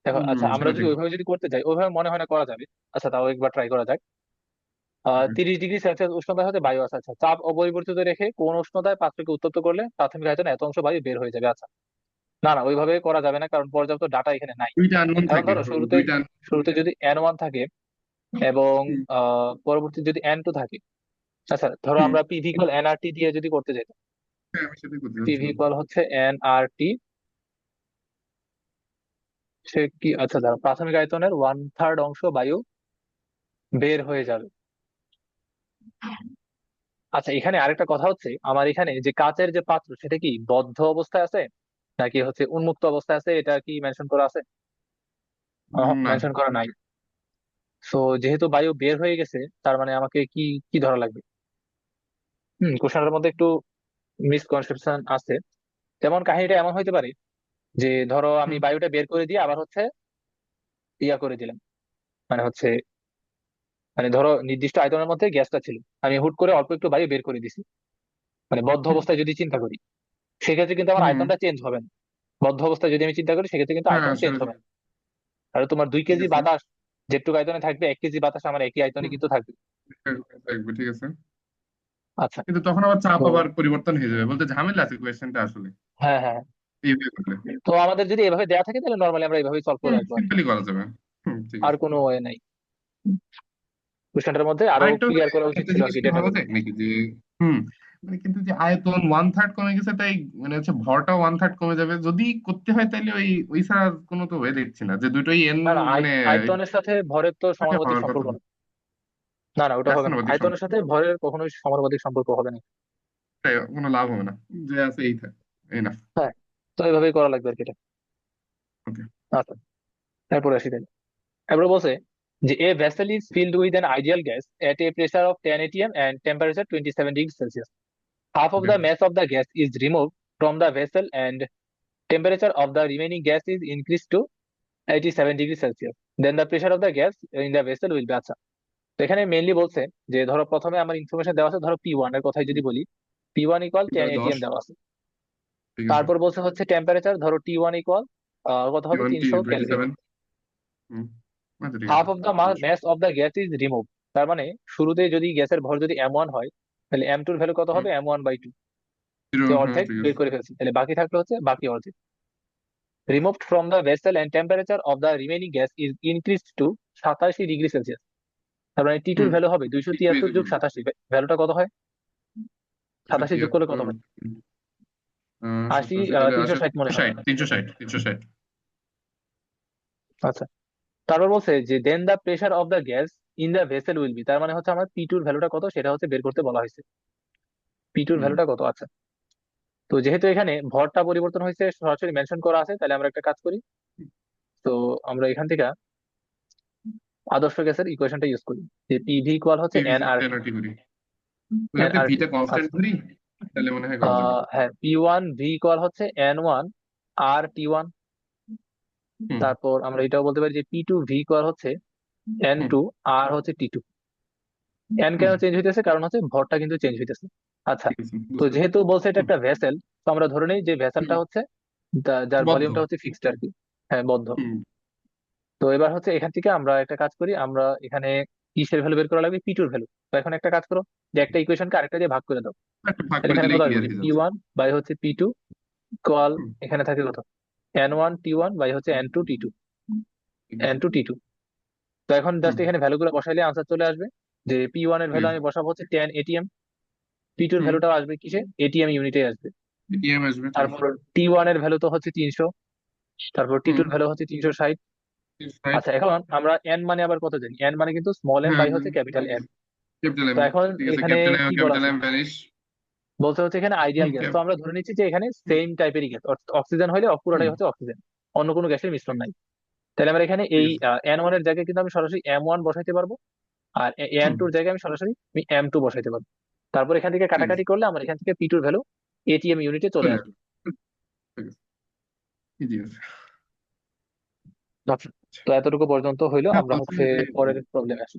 দেখো আচ্ছা, আমরা সেটা যদি ঠিক। ওইভাবে যদি করতে যাই, ওইভাবে মনে হয় না করা যাবে। আচ্ছা, তাও একবার ট্রাই করা যাক। 30 ডিগ্রি সেলসিয়াস উষ্ণতায় হতে বায়ু আছে। আচ্ছা, চাপ অপরিবর্তিত রেখে কোন উষ্ণতায় পাত্রকে উত্তপ্ত করলে প্রাথমিক আয়তনে এত অংশ বায়ু বের হয়ে যাবে। আচ্ছা, না না, ওইভাবে করা যাবে না, কারণ পর্যাপ্ত ডাটা এখানে নাই। দুইটা আননোন কারণ থাকে, ধরো শুরুতে দুইটা শুরুতে যদি N1 থাকে এবং হুম, পরবর্তী যদি N2 থাকে। আচ্ছা, ধরো হুম, আমরা পিভি ইকুয়াল এনআরটি দিয়ে যদি করতে যাই, হ্যাঁ আমি সেটাই করতে পিভি চাচ্ছিলাম। ইকুয়াল হচ্ছে এনআরটি, সে কি, আচ্ছা দাঁড়া, প্রাথমিক আয়তনের 1/3 অংশ বায়ু বের হয়ে যাবে। আচ্ছা, এখানে আরেকটা কথা হচ্ছে, আমার এখানে যে কাচের যে পাত্র সেটা কি বদ্ধ অবস্থায় আছে নাকি হচ্ছে উন্মুক্ত অবস্থায় আছে, এটা কি মেনশন করা আছে? না। মেনশন করা নাই। সো যেহেতু বায়ু বের হয়ে গেছে, তার মানে আমাকে কি কি ধরা লাগবে? কোশ্চেনের মধ্যে একটু মিসকনসেপশন আছে। যেমন কাহিনীটা এমন হইতে পারে যে ধরো আমি হুম, বায়ুটা বের করে দিয়ে আবার হচ্ছে ইয়া করে দিলাম, মানে হচ্ছে, মানে ধরো নির্দিষ্ট আয়তনের মধ্যে গ্যাসটা ছিল, আমি হুট করে অল্প একটু বায়ু বের করে দিছি, মানে বদ্ধ হুম, অবস্থায় যদি চিন্তা করি, সেক্ষেত্রে কিন্তু আমার হুম, আয়তনটা চেঞ্জ হবে না। বদ্ধ অবস্থায় যদি আমি চিন্তা করি, সেক্ষেত্রে কিন্তু হ্যাঁ আয়তন চেঞ্জ সেটা হবে ঠিক। না। আর তোমার দুই ঠিক কেজি আছে। বাতাস যেটুকু আয়তনে থাকবে, 1 কেজি বাতাস আমার একই আয়তনে হুম, কিন্তু থাকবে। থাকবে, ঠিক আছে। আচ্ছা। কিন্তু তখন আবার চাপ তো আবার পরিবর্তন হয়ে যাবে, বলতে ঝামেলা আছে কোয়েশ্চেনটা আসলে হ্যাঁ হ্যাঁ হ্যাঁ। এইভাবে করলে। তো আমাদের যদি এভাবে দেওয়া থাকে, তাহলে নর্মালি আমরা এভাবেই সলভ করে রাখবো আর কি। সিম্পলি করা যাবে। ঠিক আর আছে। কোনো ওয়ে নাই। কোশ্চেনটার মধ্যে আরো আরেকটা ক্লিয়ার করা উচিত একটা ছিল আর জিনিস কি কি ভাবা ডেটাগুলো। যায় নাকি যে হুম, মানে কিন্তু যে আয়তন 1/3 কমে গেছে তাই মানে হচ্ছে ভরটা 1/3 কমে যাবে যদি করতে হয়, তাহলে ওই ওই ছাড়া আর কোনো তো ওয়ে দেখছি না যে দুটোই এন না না, মানে আয়তনের সাথে ভরের তো সমানুপাতিক হওয়ার কথা। সম্পর্ক না। না না, ওটা হবে না, রাশনাবাদী আয়তনের সাথে ভরের কখনোই সমানুপাতিক সম্পর্ক হবে না। সম্পর্কটাই কোনো লাভ হবে না, যে আছে এই থাক, এই না। হ্যাঁ, তো এইভাবেই করা লাগবে আর কি এটা। ওকে। আচ্ছা, তারপরে আসি তাহলে। এবার বলছে যে a vessel is filled with an ideal gas at a pressure of 10 atm and temperature 27 degrees Celsius. Half of okay. the mass of the gas is removed from the vessel and temperature of the remaining gas is increased to 87 degrees Celsius. Then the pressure of the gas in the vessel will be, আচ্ছা। তো এখানে mainly বলছে যে ধরো প্রথমে আমার information দেওয়া আছে, ধরো P1 এর কথাই যদি বলি, P1 ইকুয়াল 10 10, atm দেওয়া আছে। ঠিক আছে। তারপর বলছে হচ্ছে টেম্পারেচার, ধরো T1 ইকুয়াল কত হবে, টি 300 Kelvin। 27। হুম, আচ্ছা ঠিক হাফ আছে। Of the mass of the gas is remove. তার মানে শুরুতে যদি গ্যাসের ভর যদি M1 হয়, তাহলে M2 এর ভ্যালু কত হুম, হবে, M1/2। জিরো, যে হ্যাঁ অর্ধেক ঠিক বের আছে। করে ফেলছি, তাহলে বাকি থাকলো হচ্ছে বাকি অর্ধেক। Removed from the vessel and temperature of the remaining gas is increase to 87 degree Celsius. তার মানে T2 এর হুম, ভ্যালু হবে 273 যোগ 87। ভ্যালুটা কত হয়, 87 যোগ করলে কত 273, হয়? 87, তাহলে 360 মনে হয়। 360, 360, 360। আচ্ছা, তারপর বলছে যে then the pressure of the gas in the vessel will be. তার মানে হচ্ছে আমার P2 এর ভ্যালুটা কত সেটা হচ্ছে বের করতে বলা হয়েছে। P2 এর হুম, ভ্যালুটা কত? আচ্ছা, তো যেহেতু এখানে ভরটা পরিবর্তন হয়েছে, সরাসরি মেনশন করা আছে, তাহলে আমরা একটা কাজ করি। তো আমরা এখান থেকে আদর্শ গ্যাসের ইকুয়েশনটা ইউজ করি, যে পিভি ইকুয়াল হচ্ছে পিভি এন আর টি। পেনাল্টি করি, এন ওখানে আর টি, ভিটা কনস্ট্যান্ট আচ্ছা। ধরি, তাহলে মনে হয় করা যাবে। হ্যাঁ, P1 ভি ইকুয়াল হচ্ছে N1 আর T1। হুম, তারপর আমরা এটাও বলতে পারি যে P2 ভি ইকুয়াল হচ্ছে হুম, N2 আর হচ্ছে T2। এন কেন হুম, চেঞ্জ হইতেছে, কারণ হচ্ছে ভরটা কিন্তু চেঞ্জ হইতেছে। আচ্ছা, ঠিক আছে, তো বুঝতে যেহেতু পারছি। বলছে এটা হুম, একটা ভেসেল, তো আমরা ধরে নিই যে হুম, ভেসেলটা হচ্ছে যার বদ্ধ। ভলিউমটা হচ্ছে ফিক্সড আর কি। হ্যাঁ, বদ্ধ। হুম, তো এবার হচ্ছে এখান থেকে আমরা একটা কাজ করি, আমরা এখানে কিসের ভ্যালু বের করা লাগবে? পি টুর ভ্যালু। তো এখন একটা কাজ করো, যে একটা ইকুয়েশনকে আরেকটা দিয়ে ভাগ করে দাও। একটা ভাগ তাহলে করে এখানে কত দিলেই আসবে? ক্লিয়ার যে হয়ে পি যাচ্ছে। ওয়ান বাই হচ্ছে পি টু ইকুয়াল, হুম, এখানে থাকে কত, N one T one by হচ্ছে N two T two, N two exactly. T two. তো এখন হুম, জাস্ট এখানে ভ্যালুগুলো বসাইলে আনসার চলে আসবে। যে পি ওয়ান এর ঠিক ভ্যালু আছে। আমি বসাবো হচ্ছে 10 এটিএম, পি টু এর হুম, ভ্যালুটাও আসবে কিসে? এটিএম ইউনিটে আসবে। এটিএম আসবে, ঠিক আছে। তারপর টি ওয়ান এর ভ্যালু তো হচ্ছে 300, তারপর টি টু হুম, এর ভ্যালু হচ্ছে 360। রাইট। আচ্ছা, এখন আমরা এন মানে আবার কত জানি? এন মানে কিন্তু স্মল এন হ্যাঁ, বাই হচ্ছে ক্যাপিটাল এন। ক্যাপিটাল তো এম। এখন ঠিক আছে, এখানে ক্যাপিটাল এম, কি বলা ক্যাপিটাল আছে? M vanish. বলতে হচ্ছে এখানে আইডিয়াল হুম, গ্যাস। তো আমরা ধরে নিচ্ছি যে এখানে হুম, সেম টাইপেরই গ্যাস, অক্সিজেন হলে হুম, পুরোটাই হচ্ছে অক্সিজেন, অন্য কোনো গ্যাসের মিশ্রণ ঠিক নাই। তাহলে আমরা এখানে ঠিক এই আছে। এন ওয়ান এর জায়গায় কিন্তু আমি সরাসরি এম ওয়ান বসাইতে পারবো, আর এন হুম, টুর জায়গায় আমি সরাসরি এম টু বসাইতে পারবো। তারপর এখান থেকে ঠিক আছে, কাটাকাটি করলে আমার এখান থেকে পি টুর ভ্যালু এটিএম ইউনিটে চলে চলে আসবে। আসবে। হুম, ঠিক আছে, ইজি আছে। আচ্ছা, তো এতটুকু পর্যন্ত হইলো, হ্যাঁ, আমরা হচ্ছে বলছিলেন যে, পরের প্রবলেমে আসি।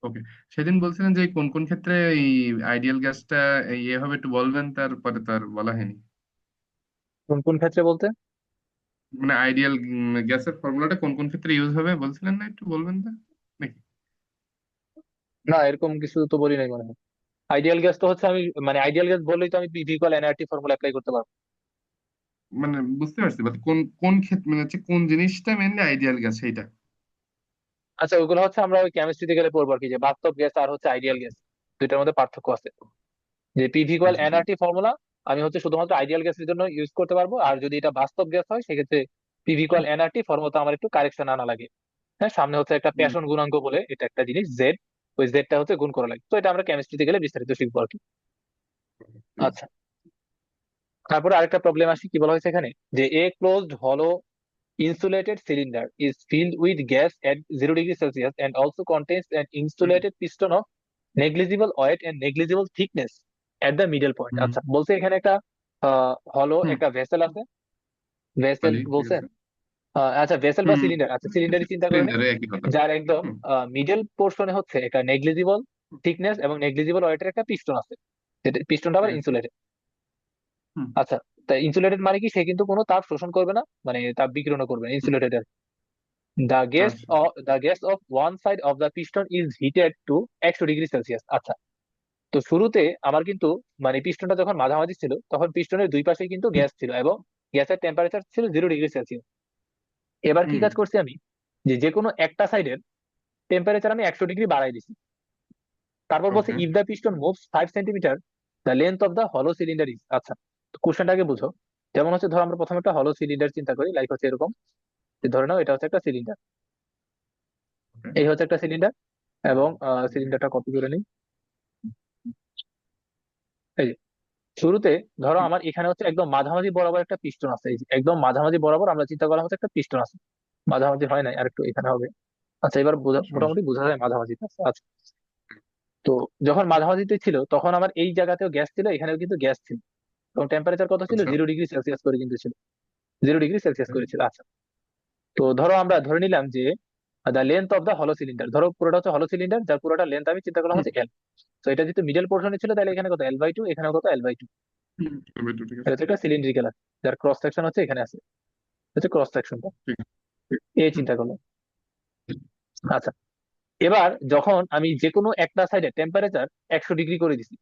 ওকে, সেদিন বলছিলেন যে কোন কোন ক্ষেত্রে এই আইডিয়াল গ্যাসটা এভাবে একটু বলবেন, তারপরে তো আর বলা হয়নি। কোন কোন ক্ষেত্রে বলতে? মানে আইডিয়াল গ্যাসের ফর্মুলাটা কোন কোন ক্ষেত্রে ইউজ হবে বলছিলেন না, একটু বলবেন না নাকি? না, এরকম কিছু তো বলি নাই মনে হয়। আইডিয়াল গ্যাস তো হচ্ছে আমি, মানে আইডিয়াল গ্যাস বললেই তো আমি PV equal nRT formula apply করতে পারবো। মানে বুঝতে পারছি, বাট কোন কোন ক্ষেত্রে, মানে হচ্ছে কোন জিনিসটা মেনলি আইডিয়াল গ্যাস সেইটা। আচ্ছা, ওগুলো হচ্ছে আমরা ওই কেমিস্ট্রিতে গেলে পড়বো আর কি, যে বাস্তব গ্যাস আর হচ্ছে আইডিয়াল গ্যাস, দুইটার মধ্যে পার্থক্য আছে। যে পিভি ইকুয়াল আচ্ছা, ঠিক আছে। এনআরটি ফর্মুলা আমি হচ্ছে শুধুমাত্র আইডিয়াল গ্যাসের জন্য ইউজ করতে পারবো, আর যদি এটা বাস্তব গ্যাস হয় সেক্ষেত্রে পিভি ইকুয়াল এনআরটি ফর্মুলাতে আমার একটু কারেকশন আনা লাগে। হ্যাঁ, সামনে হচ্ছে একটা হুম, পেশন গুণাঙ্ক বলে এটা একটা জিনিস জেড, ওই জেডটা হচ্ছে গুণ করা লাগে। তো এটা আমরা কেমিস্ট্রিতে গেলে বিস্তারিত শিখবো আর কি। ঠিক আছে। আচ্ছা, তারপরে আরেকটা প্রবলেম আসি, কি বলা হয়েছে এখানে, যে এ ক্লোজড হলো insulated cylinder is filled with gas at 0 degree Celsius and also contains an hmm, insulated piston of negligible weight and negligible thickness at the middle point। হুম, আচ্ছা, বলছে এখানে একটা হলো হুম, একটা ভেসেল আছে, ভেসেল খালি, ঠিক বলছে। আছে। আচ্ছা, ভেসেল বা হুম, সিলিন্ডার, আচ্ছা সিলিন্ডারই চিন্তা করে নিই, সিলিন্ডারে একই কথা। যার একদম হুম, মিডল পোর্শনে হচ্ছে একটা নেগলিজিবল হুম, থিকনেস এবং নেগলিজিবল ওয়েটের একটা পিস্টন আছে, যেটা পিস্টনটা ঠিক আবার আছে। ইনসুলেটেড। হুম, আচ্ছা, তা ইনসুলেটেড মানে কি? সে কিন্তু কোনো তাপ শোষণ করবে না, মানে তাপ বিকিরণ করবে না, হুম, ইনসুলেটেড। আচ্ছা, The gas of one side of the piston is heated to 100 degree Celsius. আচ্ছা, তো শুরুতে আমার কিন্তু, মানে পিস্টনটা যখন মাঝামাঝি ছিল তখন পিস্টনের দুই পাশে কিন্তু হুম, গ্যাস ছিল এবং গ্যাসের টেম্পারেচার ছিল 0 ডিগ্রি সেলসিয়াস। এবার কি হুম, কাজ করছি আমি, যে যে কোনো একটা সাইডের টেম্পারেচার আমি 100 ডিগ্রি বাড়াই দিছি। তারপর বলছে okay, if the piston moves 5 centimetre the length of the হলো সিলিন্ডার ইজ। আচ্ছা, কোশ্চেনটাকে বুঝো। যেমন হচ্ছে ধরো আমরা প্রথমে একটা হলো সিলিন্ডার চিন্তা করি, লাইক হচ্ছে এরকম, যে ধরে নাও এটা হচ্ছে একটা সিলিন্ডার, ওকে, এই হচ্ছে একটা সিলিন্ডার, এবং সিলিন্ডারটা কপি করে নিই। এই যে, শুরুতে ধরো আমার এখানে হচ্ছে একদম মাঝামাঝি বরাবর একটা পিস্টন আছে, এই যে একদম মাঝামাঝি বরাবর আমরা চিন্তা করা হচ্ছে একটা পিস্টন আছে, মাঝামাঝি হয় নাই, আর একটু এখানে হবে। আচ্ছা, এবার সমস্যা। মোটামুটি বোঝা যায় মাঝামাঝি আছে। আচ্ছা, তো যখন মাঝামাঝিতে ছিল তখন আমার এই জায়গাতেও গ্যাস ছিল, এখানেও কিন্তু গ্যাস ছিল, এবং টেম্পারেচার কত ছিল? আচ্ছা, 0 ডিগ্রি সেলসিয়াস করে কিন্তু ছিল, 0 ডিগ্রি সেলসিয়াস ওকে, করেছিল। আচ্ছা, তো ধরো আমরা ধরে নিলাম যে দ্য লেন্থ অফ দ্য হলো সিলিন্ডার, ধরো পুরোটা হচ্ছে হলো সিলিন্ডার, যার পুরোটা লেন্থ আমি চিন্তা করলাম হুম, হচ্ছে এল। তো এটা যেহেতু মিডল পোর্শনে ছিল, তাহলে এখানে কত? L/2, এখানেও কত? L/2। হুম, টমেটো, ঠিক এটা আছে। হচ্ছে একটা সিলিন্ড্রিক্যাল, যার ক্রস সেকশন হচ্ছে এখানে আছে, হচ্ছে ক্রস সেকশনটা, ঠিক আছে। এই হুম, চিন্তা করলাম। আচ্ছা, এবার যখন আমি যে কোনো একটা সাইডে টেম্পারেচার 100 ডিগ্রি করে দিছি,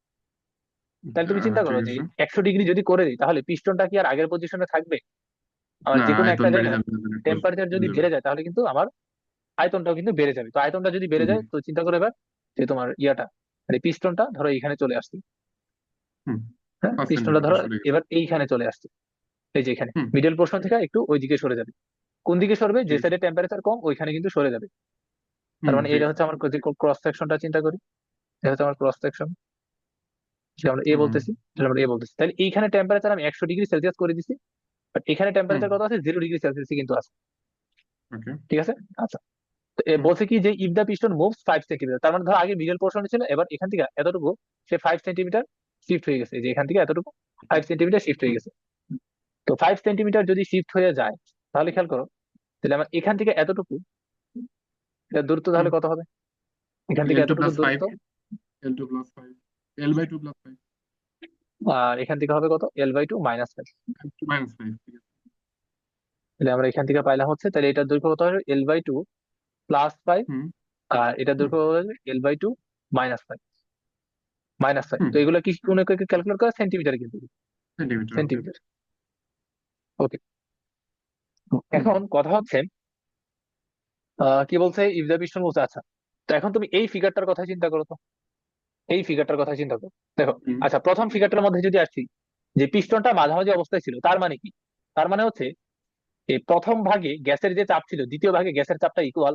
তাহলে তুমি চিন্তা ঠিক করো যে আছে। 100 ডিগ্রি যদি করে দিই তাহলে পিস্টনটা কি আর আগের পজিশনে থাকবে? আমার না, যে কোনো একটা আয়তন বেড়ে জায়গায় যাবে, টেম্পারেচার কমে যদি যাবে। বেড়ে যায় তাহলে কিন্তু আমার আয়তনটাও কিন্তু বেড়ে যাবে। তো আয়তনটা যদি বেড়ে হুম, যায়, তো চিন্তা করে এবার যে তোমার ইয়াটা, মানে পিস্টনটা ধরো এইখানে চলে আসছে, হুম, হ্যাঁ 5 সেন্টিমিটার পিস্টনটা ধরো সরে গেছে। এবার এইখানে চলে আসছে, এই যে এখানে হুম, মিডল পোর্শন থেকে একটু ওইদিকে সরে যাবে। কোন দিকে সরবে? যে ঠিক আছে। সাইডে টেম্পারেচার কম ওইখানে কিন্তু সরে যাবে। তার হুম, মানে ঠিক এটা আছে। হচ্ছে আমার ক্রস সেকশনটা চিন্তা করি, এটা হচ্ছে আমার ক্রস সেকশন, যেটা আমরা এ হুম, বলতেছি, যেটা আমরা এ বলতেছি। তাহলে এইখানে টেম্পারেচার আমি 100 ডিগ্রি সেলসিয়াস করে দিছি, বাট এখানে হুম, টেম্পারেচার কত আছে? 0 ডিগ্রি সেলসিয়াস কিন্তু আছে। ওকে, ঠিক আছে। আচ্ছা, তো এ হুম, বলছে কি যে if the piston moves 5 centimetre, তার মানে ধর আগে মিডল পোর্শনে ছিল, এবার এখান থেকে এতটুকু সে 5 সেন্টিমিটার শিফট হয়ে গেছে, এই যে এখান থেকে এতটুকু 5 সেন্টিমিটার শিফট হয়ে হুম, গেছে। তো 5 সেন্টিমিটার যদি শিফট হয়ে যায়, তাহলে খেয়াল করো, তাহলে আমার এখান থেকে এতটুকু, এটার দূরত্ব হুম, তাহলে কত হবে? এখান থেকে L2 এতটুকু প্লাস 5, দূরত্ব, L2 প্লাস 5, L/2 প্লাস 5, আর এখান থেকে হবে কত? L/2 -5। L2 মাইনাস 5, ঠিক আছে। তাহলে আমরা এখান থেকে পাইলাম হচ্ছে, তাহলে এটার দৈর্ঘ্য কত হবে? L/2 +5, হুম, আর এটা হুম দৈর্ঘ্য হবে L/2 -5, -5। হুম তো এগুলো কি কোনো ক্যালকুলেট করা সেন্টিমিটার কিন্তু, সেন্টিমিটার, ওকে। সেন্টিমিটার। ওকে, হুম এখন কথা হচ্ছে কি বলছে, ইফ দ্য পিস্টন বলছে, আচ্ছা। তো এখন তুমি এই ফিগারটার কথা চিন্তা করো তো, এই ফিগারটার কথা চিন্তা করো। দেখো, হুম আচ্ছা, প্রথম ফিগারটার মধ্যে যদি আসছি, যে পিস্টনটা মাঝামাঝি অবস্থায় ছিল, তার মানে কি? তার মানে হচ্ছে এই প্রথম ভাগে গ্যাসের যে চাপ ছিল, দ্বিতীয় ভাগে গ্যাসের চাপটা ইকুয়াল।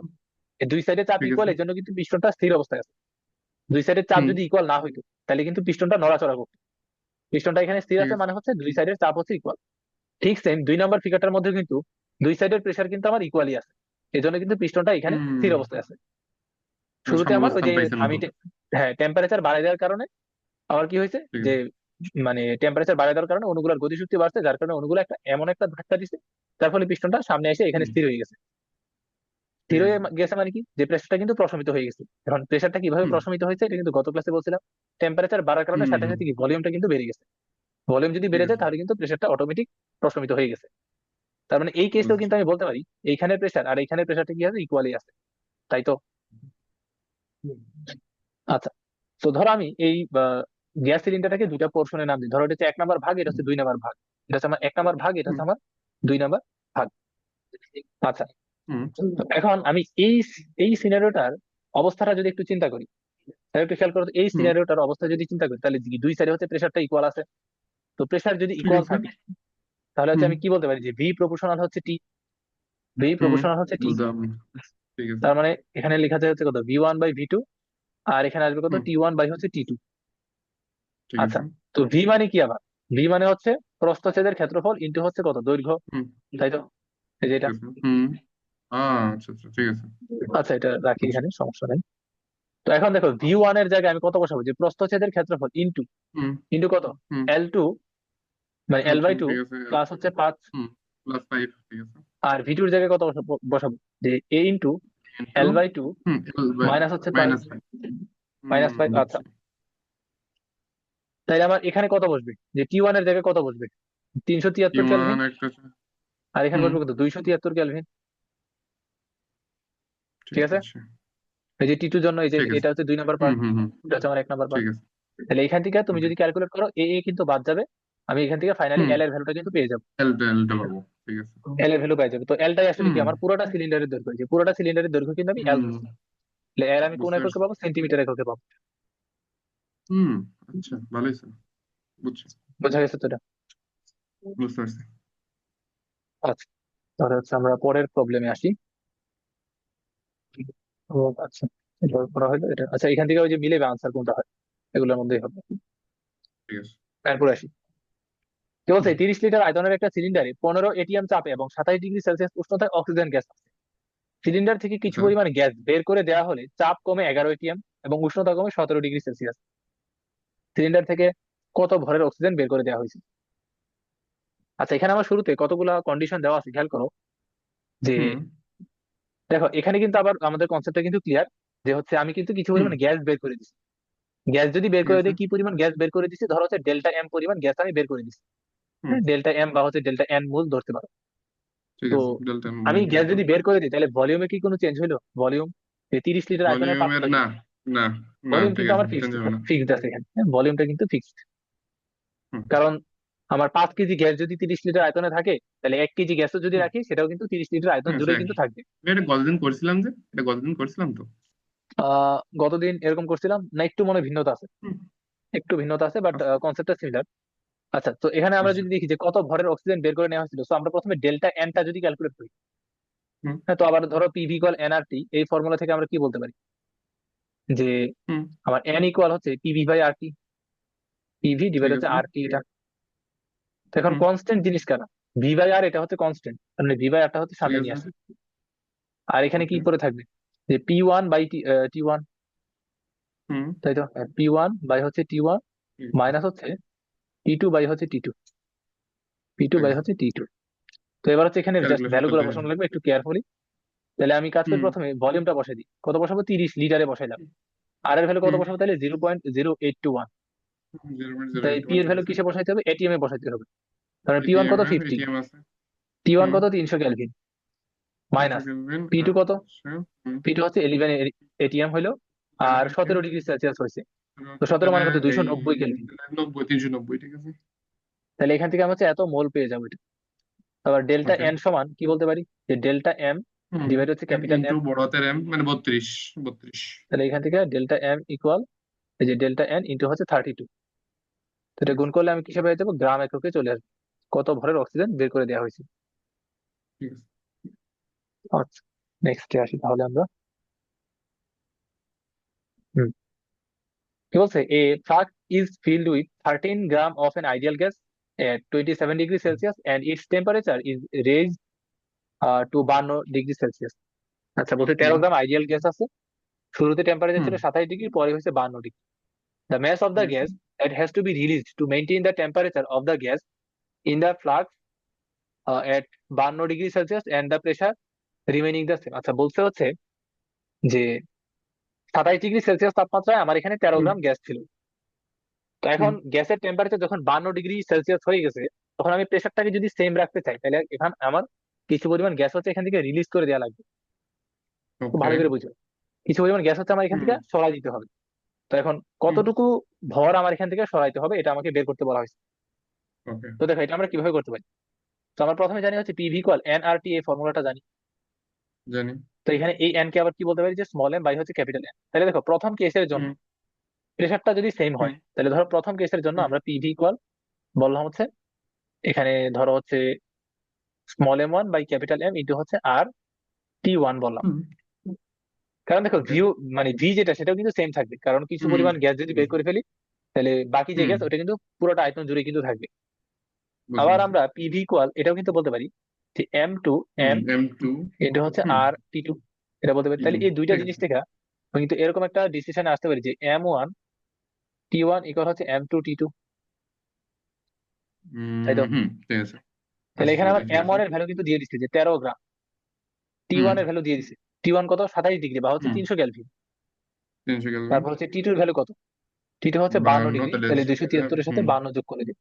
এই দুই সাইডে চাপ ঠিক ইকুয়াল, আছে। এই জন্য কিন্তু পিস্টনটা স্থির অবস্থায় আছে। দুই সাইডের চাপ হুম যদি ইকুয়াল না হইতো, তাহলে কিন্তু পিস্টনটা নড়াচড়া করতো। পিস্টনটা এখানে স্থির ঠিক আছে, আছে। মানে হচ্ছে দুই সাইডের চাপ হচ্ছে ইকুয়াল। ঠিক সেম 2 নম্বর ফিগারটার মধ্যে কিন্তু দুই সাইডের প্রেসার কিন্তু আমার ইকুয়ালি আছে, এই জন্য কিন্তু পিস্টনটা এখানে স্থির হুম অবস্থায় আছে। শুরুতে আমার ওই সাম্যাবস্থান যে পাইছে আমি নতুন। হ্যাঁ, টেম্পারেচার বাড়ায় দেওয়ার কারণে আবার কি হয়েছে, ঠিক যে আছে। মানে টেম্পারেচার বাড়ায় দেওয়ার কারণে অণুগুলোর গতিশক্তি বাড়ছে, যার কারণে অণুগুলো একটা এমন একটা ধাক্কা দিছে, যার ফলে পিস্টনটা সামনে এসে এখানে হুম স্থির হয়ে গেছে। স্থির ঠিক হয়ে আছে। গেছে মানে কি, যে প্রেসারটা কিন্তু প্রশমিত হয়ে গেছে। এখন প্রেসারটা কিভাবে হুম প্রশমিত হয়েছে এটা কিন্তু গত ক্লাসে বলছিলাম। টেম্পারেচার বাড়ার কারণে হুম সাথে হুম সাথে কি ভলিউমটা কিন্তু বেড়ে গেছে। ভলিউম যদি ঠিক বেড়ে যায় আছে। তাহলে কিন্তু প্রেসারটা অটোমেটিক প্রশমিত হয়ে গেছে। তার মানে এই কেসটাও বুঝছি। কিন্তু আমি বলতে পারি এইখানের প্রেসার আর এইখানের প্রেসারটা কি আছে, ইকুয়ালি আছে, তাই তো? হুম আচ্ছা, তো ধরো আমি এই গ্যাস সিলিন্ডারটাকে দুইটা পোর্শনে নাম দিই। ধরো এটা হচ্ছে 1 নম্বর ভাগ, এটা হচ্ছে 2 নম্বর ভাগ। এটা হচ্ছে আমার 1 নম্বর ভাগ, এটা হুম হচ্ছে আমার 2 নম্বর ভাগ। আচ্ছা, হুম তো এখন আমি এই এই সিনারিওটার অবস্থাটা যদি একটু চিন্তা করি, তাহলে একটু খেয়াল করো তো, এই হুম সিনারিওটার অবস্থা যদি চিন্তা করি, তাহলে কি দুই সাইডে হচ্ছে প্রেসারটা ইকুয়াল আছে। তো প্রেসার যদি ঠিক ইকুয়াল আছে। থাকে, তাহলে হচ্ছে হুম আমি কি বলতে পারি, যে ভি প্রপোর্শনাল হচ্ছে টি। ভি হুম প্রপোর্শনাল হচ্ছে টি। বলতে হবে। ঠিক আছে। তার মানে এখানে লেখা যায় হচ্ছে কত, V1/V2, আর এখানে আসবে কত, হুম T1/T2। ঠিক আচ্ছা, আছে। তো ভি মানে কি আবার? ভি মানে হচ্ছে প্রস্থচ্ছেদের ক্ষেত্রফল ইন্টু হচ্ছে কত, দৈর্ঘ্য, হুম তাই তো? এই যে ঠিক এটা। আছে। আচ্ছা আচ্ছা ঠিক আছে। আচ্ছা, এটা রাখি, বুঝছি। এখানে সমস্যা নেই। তো এখন দেখো, V1 এর জায়গায় আমি কত বসাবো, যে প্রস্থচ্ছেদের ক্ষেত্রফল ইন্টু, হুম ইন্টু কত, হুম L2, মানে L2 L/2 ঠিক আছে। প্লাস হচ্ছে 5। হুম +5 ঠিক আছে। আর V2 এর জায়গায় কত বসাবো, বসাবো, যে A into into L/2 L by minus হচ্ছে 5, -5। -5। আচ্ছা, বুঝছি। তাইলে আমার এখানে কত বসবে, যে T1 এর জায়গায় কত বসবে, 373 কেলভিন। T1 একটা। আর এখানে হুম বসবে কত, 273 কেলভিন। ঠিক ঠিক আছে, আছে। এই যে T2 জন্য এই যে ঠিক আছে। এটা হচ্ছে 2 নম্বর হুম পার্ট, হুম হুম এটা হচ্ছে আমার 1 নম্বর ঠিক পার্ট। আছে। তাহলে এখান থেকে তুমি ওকে। যদি ক্যালকুলেট করো, এ এ কিন্তু বাদ যাবে। আমি এখান থেকে ফাইনালি হুম এল এর ভ্যালুটা কিন্তু পেয়ে যাবো। এলটা পাবো। ঠিক আছে। এল এর ভ্যালু পেয়ে যাবে। তো এলটাই আসলে হুম কি, আমার পুরোটা সিলিন্ডারের দৈর্ঘ্য। যে পুরোটা সিলিন্ডারের দৈর্ঘ্য কিন্তু আমি এল হুম ধরছি। তাহলে এর আমি কোন বুঝতে এককে পারছি। পাবো, সেন্টিমিটার এককে পাবো। হুম আচ্ছা ভালোই স্যার। বুঝছি। বোঝা গেছে তো এটা? বুঝতে পারছি। আচ্ছা, তাহলে হচ্ছে আমরা পরের প্রবলেমে আসি। ও আচ্ছা, এটা করা হলো এটা। আচ্ছা, এখান থেকে ওই যে মিলেবে আনসার কোনটা হয়, এগুলোর মধ্যেই হবে। ঠিক আছে। তারপরে আসি, কি বলছে, হুম 30 লিটার আয়তনের একটা সিলিন্ডারে 15 ATM চাপে এবং 27 ডিগ্রি সেলসিয়াস উষ্ণতায় অক্সিজেন গ্যাস আছে। সিলিন্ডার থেকে কিছু আচ্ছা। পরিমাণ গ্যাস বের করে দেওয়া হলে চাপ কমে 11 ATM এবং উষ্ণতা কমে 17 ডিগ্রি সেলসিয়াস। সিলিন্ডার থেকে কত ভরের অক্সিজেন বের করে দেওয়া হয়েছে? আচ্ছা, এখানে আমার শুরুতে কতগুলা কন্ডিশন দেওয়া আছে, খেয়াল করো। যে হুম দেখো, এখানে কিন্তু আবার আমাদের কনসেপ্টটা কিন্তু ক্লিয়ার, যে হচ্ছে আমি কিন্তু কিছু হুম পরিমাণ গ্যাস বের করে দিচ্ছি। গ্যাস যদি বের ঠিক করে আছে। দিই, কি পরিমাণ গ্যাস বের করে দিচ্ছি, ধরো হচ্ছে ডেল্টা এম পরিমাণ গ্যাস আমি বের করে দিচ্ছি। হুম হ্যাঁ, ডেল্টা এম বা হচ্ছে ডেল্টা এন মোল ধরতে পারো। ঠিক তো আছে। ডেল্টা আমি ওকে। গ্যাস যদি বের করে দিই, তাহলে ভলিউমে কি কোনো চেঞ্জ হলো? ভলিউম, 30 লিটার আয়তনের ভলিউমের পাত্রে না। না না ভলিউম ঠিক কিন্তু আছে, আমার চেঞ্জ ফিক্সড, হবে না। ফিক্সড আছে এখানে। হ্যাঁ, ভলিউমটা কিন্তু ফিক্সড। হুম কারণ আমার 5 কেজি গ্যাস যদি 30 লিটার আয়তনে থাকে, তাহলে 1 কেজি গ্যাসও যদি হুম রাখি, সেটাও কিন্তু 30 লিটার আয়তন হ্যাঁ জুড়ে স্যার। কিন্তু থাকবে। এটা গতদিন করছিলাম যে, এটা গতদিন করছিলাম তো। গতদিন এরকম করছিলাম না, একটু মনে হয় ভিন্নতা আছে, হুম একটু ভিন্নতা আছে, বাট আচ্ছা, কনসেপ্টটা সিমিলার। আচ্ছা, তো এখানে আমরা বুঝছি। যদি দেখি যে কত ভরের অক্সিজেন বের করে নেওয়া হয়েছিল, তো আমরা প্রথমে ডেল্টা এনটা যদি ক্যালকুলেট করি। হুম হ্যাঁ, তো আবার ধরো পিভি ইকুয়াল এনআরটি, এই ফর্মুলা থেকে আমরা কি বলতে পারি, যে হুম আমার এন ইকুয়াল হচ্ছে পিভি/আরটি, পিভি ঠিক ডিভাইড হচ্ছে আছে। আরটি, এটা। তো এখন হুম কনস্ট্যান্ট জিনিস কেন, ভি/আর এটা হচ্ছে কনস্ট্যান্ট, মানে ভি/আরটা হচ্ছে ঠিক সামনে নিয়ে আছে। আসি। আর এখানে কি ওকে। করে থাকবে, যে P1/T1, হুম তাই তো? P1 বাই হচ্ছে T1 ঠিক আছে। মাইনাস হচ্ছে P2/T2, P2 ঠিক বাই আছে। হচ্ছে T2। তো এবার হচ্ছে এখানে জাস্ট ক্যালকুলেশন ভ্যালু গুলো করতে হবে। বসানো লাগবে একটু কেয়ারফুলি। তাহলে আমি কাজ করি, হুম প্রথমে ভলিউমটা বসাই দিই। কত বসাবো, 30 লিটারে বসাইলাম। আর এর ভ্যালু কত হুম বসাবো, তাহলে 0.0821। 0.081 তাই পি এর ঠিক ভ্যালু আছে। কিসে বসাইতে হবে, এটিএম এ বসাইতে হবে। কারণ P1 এটিএম কত, এর 50, এটিএম আছে। T1 হুম কত, 300 কেলভিন, 300 মাইনাস কেলভিন। P2 কত, আচ্ছা। হুম P2 হচ্ছে 11, এটিএম হইলো, আর 17 ডিগ্রি সেলসিয়াস হয়েছে। তো ওকে, 17 তাহলে মানে কত, এই 290 কেলভিন। 390, ঠিক আছে। তাহলে এখান থেকে আমি হচ্ছে এত মোল পেয়ে যাবো এটা। আবার ডেল্টা ওকে। এন সমান কি বলতে পারি, যে ডেল্টা এম হুম। ডিভাইড হচ্ছে এম ক্যাপিটাল ইন্টু এম। বড় হাতের এম মানে 32, 32। তাহলে এখান থেকে ডেল্টা এম ইকুয়াল এই যে ডেল্টা এন ইন্টু হচ্ছে 32। তো ঠিক এটা গুণ আছে, করলে আমি কিসে পেয়ে যাবো, গ্রাম এককে চলে আসবে কত ভরের অক্সিজেন বের করে দেওয়া হয়েছে। ঠিক আছে। আচ্ছা, নেক্সটে আসি তাহলে আমরা। হুম, কি বলছে, a flask is filled with 13 gram of an ideal gas at 27 degree Celsius and its temperature is raised to 52 degree Celsius. আচ্ছা, বলছে ওকে। 13 গ্রাম আইডিয়াল গ্যাস আছে, শুরুতে টেম্পারেচার হুম। ছিল 27 ডিগ্রি, পরে হয়েছে 52 ডিগ্রি। The mass of ঠিক the আছে। gas that has to be released to maintain the temperature of the gas in the flask at 52 degree Celsius and the pressure remaining the same। আচ্ছা, বলছে হচ্ছে যে 27 degree Celsius তাপমাত্রায় আমার এখানে 13 হুম। গ্রাম gas ছিল। তো হুম। এখন গ্যাসের টেম্পারেচার যখন 52 ডিগ্রি সেলসিয়াস হয়ে গেছে, তখন আমি প্রেশারটাকে যদি সেম রাখতে চাই, তাহলে এখানে আমার কিছু পরিমাণ গ্যাস হচ্ছে এখান থেকে রিলিজ করে দেওয়া লাগবে। খুব ওকে। ভালো করে বুঝো, কিছু পরিমাণ গ্যাস হচ্ছে আমার এখান হুম। থেকে সরাই দিতে হবে। তো এখন হুম। কতটুকু ভর আমার এখান থেকে সরাইতে হবে এটা আমাকে বের করতে বলা হয়েছে। ওকে। তো দেখো এটা আমরা কিভাবে করতে পারি। তো আমরা প্রথমে জানি হচ্ছে পিভি ইকুয়াল এন আর টি, এই ফর্মুলাটা জানি। জানি। তো এখানে এই এন কে আবার কি বলতে পারি, যে স্মল এন বাই হচ্ছে ক্যাপিটাল এন। তাহলে দেখো প্রথম কেসের জন্য হুম। প্রেশারটা যদি সেম হুম। হয়, তাহলে ধরো প্রথম কেসের জন্য হুম। আমরা পিভি ইকুয়াল বললাম হচ্ছে এখানে ধরো হচ্ছে small M one by capital M into হচ্ছে আর টি ওয়ান বললাম। হুম। কারণ দেখো ওকে। ভিউ মানে ভি যেটা সেটাও কিন্তু সেম থাকবে, কারণ কিছু হুম। পরিমাণ গ্যাস যদি ঠিক বের আছে। করে ফেলি, তাহলে বাকি যে হুম। গ্যাস ওটা কিন্তু পুরোটা আয়তন জুড়ে কিন্তু থাকবে। বুঝতে আবার পারছি। আমরা পিভি ইকুয়াল এটাও কিন্তু বলতে পারি যে এম টু হুম। M M2। এটা হচ্ছে হুম। আর টি টু, এটা বলতে পারি। T2। তাহলে এই দুইটা ঠিক জিনিস আছে। থেকে আমি কিন্তু এরকম একটা ডিসিশনে আসতে পারি যে M one T one equal হচ্ছে এম টু টি টু, তাই তো? হুম, ঠিক আছে। তাহলে আসছি এখানে আমার ওটাই, ঠিক এম আছে। ওয়ান এর ভ্যালু কিন্তু দিয়ে দিচ্ছে যে 13 গ্রাম, টি হুম। ওয়ান এর ভ্যালু দিয়ে দিচ্ছে টি ওয়ান কত, 27 ডিগ্রি বা হচ্ছে হুম। 300 কেলভিন। 300 কেলভিন। তারপর হচ্ছে টি টুর ভ্যালু কত, টি টু হচ্ছে 52, 52 ডিগ্রি, তাহলে তাহলে 273-এর সাথে হুম, 52 যোগ করে দিই।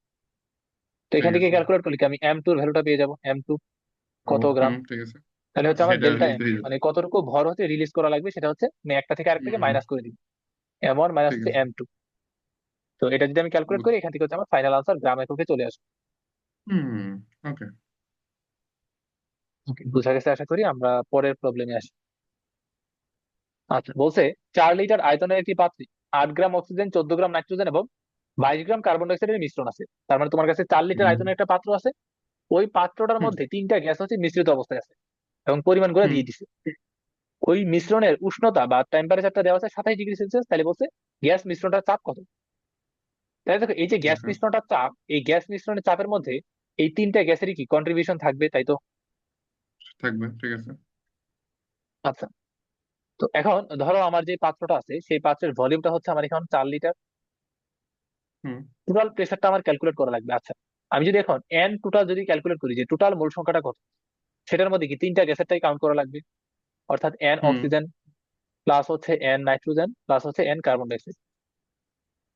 তো ঠিক এখান থেকে আছে। ক্যালকুলেট করলে কি আমি এম টুর ভ্যালুটা পেয়ে যাবো, এম টু ও, কত গ্রাম। হুম, ঠিক আছে। তাহলে হচ্ছে আমার সেটা ডেল্টা এম লিখতে হয়ে যাবে। মানে কতটুকু ভর হচ্ছে রিলিজ করা লাগবে, সেটা হচ্ছে আমি একটা থেকে আরেকটাকে হুম। মাইনাস করে দিই, এম ওয়ান মাইনাস ঠিক হচ্ছে আছে। M two. তো এটা যদি আমি ক্যালকুলেট করি, এখান থেকে হচ্ছে আমার ফাইনাল আনসার গ্রাম এককে চলে আসবে। হুম। ওকে। Okay, বুঝা গেছে আশা করি। আমরা পরের প্রবলেমে আসি। আচ্ছা, বলছে 4 লিটার আয়তনের একটি পাত্রে 8 গ্রাম অক্সিজেন, 14 গ্রাম নাইট্রোজেন এবং 22 গ্রাম কার্বন ডাইঅক্সাইডের মিশ্রণ আছে। তার মানে তোমার কাছে 4 লিটার হুম। আয়তনের একটা পাত্র আছে, ওই পাত্রটার হুম। মধ্যে 3টা গ্যাস হচ্ছে মিশ্রিত অবস্থায় আছে এবং পরিমাণ করে হুম। দিয়ে দিছে। ওই মিশ্রণের উষ্ণতা বা টেম্পারেচারটা দেওয়া আছে 27 ডিগ্রি সেলসিয়াস। তাহলে বলছে গ্যাস মিশ্রণটার চাপ কত। তাহলে দেখো এই যে গ্যাস ওকে। মিশ্রণটার চাপ, এই গ্যাস মিশ্রণের চাপের মধ্যে এই 3টা গ্যাসেরই কি কন্ট্রিবিউশন থাকবে, তাই তো? থাকবে, ঠিক আছে। আচ্ছা, তো এখন ধরো আমার যে পাত্রটা আছে সেই পাত্রের ভলিউমটা হচ্ছে আমার এখন 4 লিটার। হুম। টোটাল প্রেসারটা আমার ক্যালকুলেট করা লাগবে। আচ্ছা, আমি যদি এখন এন টোটাল যদি ক্যালকুলেট করি যে টোটাল মোল সংখ্যাটা কত, সেটার মধ্যে কি 3টা গ্যাসেরটাই কাউন্ট করা লাগবে, অর্থাৎ এন হুম। অক্সিজেন প্লাস হচ্ছে এন নাইট্রোজেন প্লাস হচ্ছে এন কার্বন ডাইঅক্সাইড,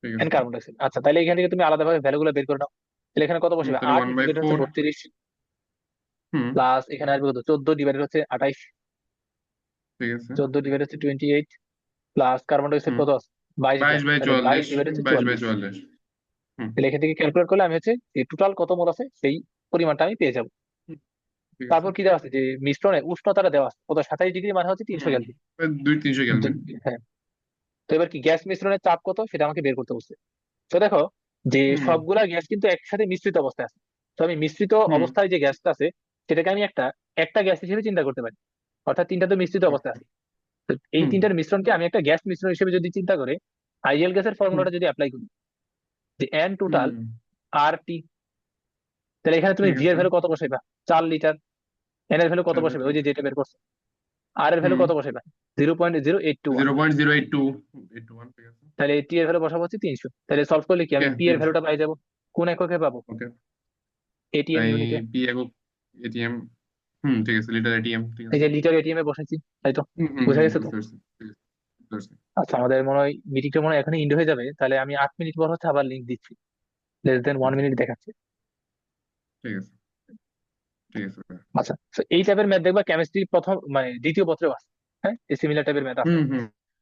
ঠিক এন আছে। Carbon dioxide. আচ্ছা, তাহলে এখান থেকে তুমি আলাদাভাবে ভ্যালুগুলো বের করে নাও। তাহলে এখানে কত বসবে, তাহলে 8 ওয়ান বাই ডিভাইডেড হচ্ছে ফোর 32 হুম। প্লাস এখানে আসবে কত, 14 ডিভাইডেড হচ্ছে 28, ঠিক আছে। 14 ডিভাইডেড হচ্ছে 28 প্লাস কার্বন ডাইঅক্সাইড হুম। কত আছে, 22 গ্রাম, 22 বাই তাহলে 22 44, ডিভাইডেড হচ্ছে 22 বাই 44। 44 হুম। তাহলে এখান থেকে ক্যালকুলেট করলে আমি হচ্ছে এই টোটাল কত মোল আছে সেই পরিমাণটা আমি পেয়ে যাবো। হুম, ঠিক আছে। তারপর কি দেওয়া আছে, যে মিশ্রণের উষ্ণতাটা দেওয়া আছে কত, 27 ডিগ্রি মানে হচ্ছে 300 কেলভিন। হুম, 200-300 কেলভিন। হ্যাঁ, তো এবার কি গ্যাস মিশ্রণের চাপ কত সেটা আমাকে বের করতে বলছে। তো দেখো যে হুম। সবগুলা গ্যাস কিন্তু একসাথে মিশ্রিত অবস্থায় আছে। তো আমি মিশ্রিত হুম। অবস্থায় যে গ্যাসটা আছে সেটাকে আমি একটা একটা গ্যাস হিসেবে চিন্তা করতে পারি, অর্থাৎ 3টা তো মিশ্রিত অবস্থায় ওকে। আছে। তো এই হুম। 3টার মিশ্রণকে আমি একটা গ্যাস মিশ্রণ হিসেবে যদি চিন্তা করে আইডিয়াল গ্যাসের হুম। ফর্মুলাটা যদি অ্যাপ্লাই করি, যে এন টোটাল হুম। আর টি, তাহলে এখানে তুমি ঠিক ভি এর আছে। ভ্যালু কত বসাইবা, 4 লিটার। এন এর ভ্যালু কত 4 লিটার। বসাবে, ওই যে যেটা বের করছে। আর এর ভ্যালু হুম। কত বসাইবা, 0.0821। 0.082, ঠিক আছে। তাহলে টি এর ভ্যালু বসাবো হচ্ছে 300। তাহলে সলভ করলে কি ওকে, আমি পি এর 300। ভ্যালুটা পাই যাবো, কোন এককে পাবো, ওকে। এটিএম এই ইউনিটে। পি একক এটিএম। হুম, ঠিক আছে, লিটার এটিএম, ঠিক এই আছে। যে লিটার এটিএম এ বসাইছি, তাই তো? হুম। হুম। বুঝা হুম, গেছে তো? বুঝতে পারছি, ঠিক আছে, বুঝতে পারছি। আচ্ছা, আমাদের মনে হয় মিটিংটা মনে হয় এখনই ইন্ড হয়ে যাবে, তাহলে আমি 8 মিনিট পর হচ্ছে আবার লিঙ্ক দিচ্ছি, লেস দেন 1 মিনিট দেখাচ্ছে। ঠিক আছে। ঠিক আছে। আচ্ছা, তো এই টাইপের ম্যাথ দেখবা কেমিস্ট্রি প্রথম মানে দ্বিতীয় পত্রেও আছে। হ্যাঁ, এই সিমিলার টাইপের ম্যাথ আছে। হুম। হুম।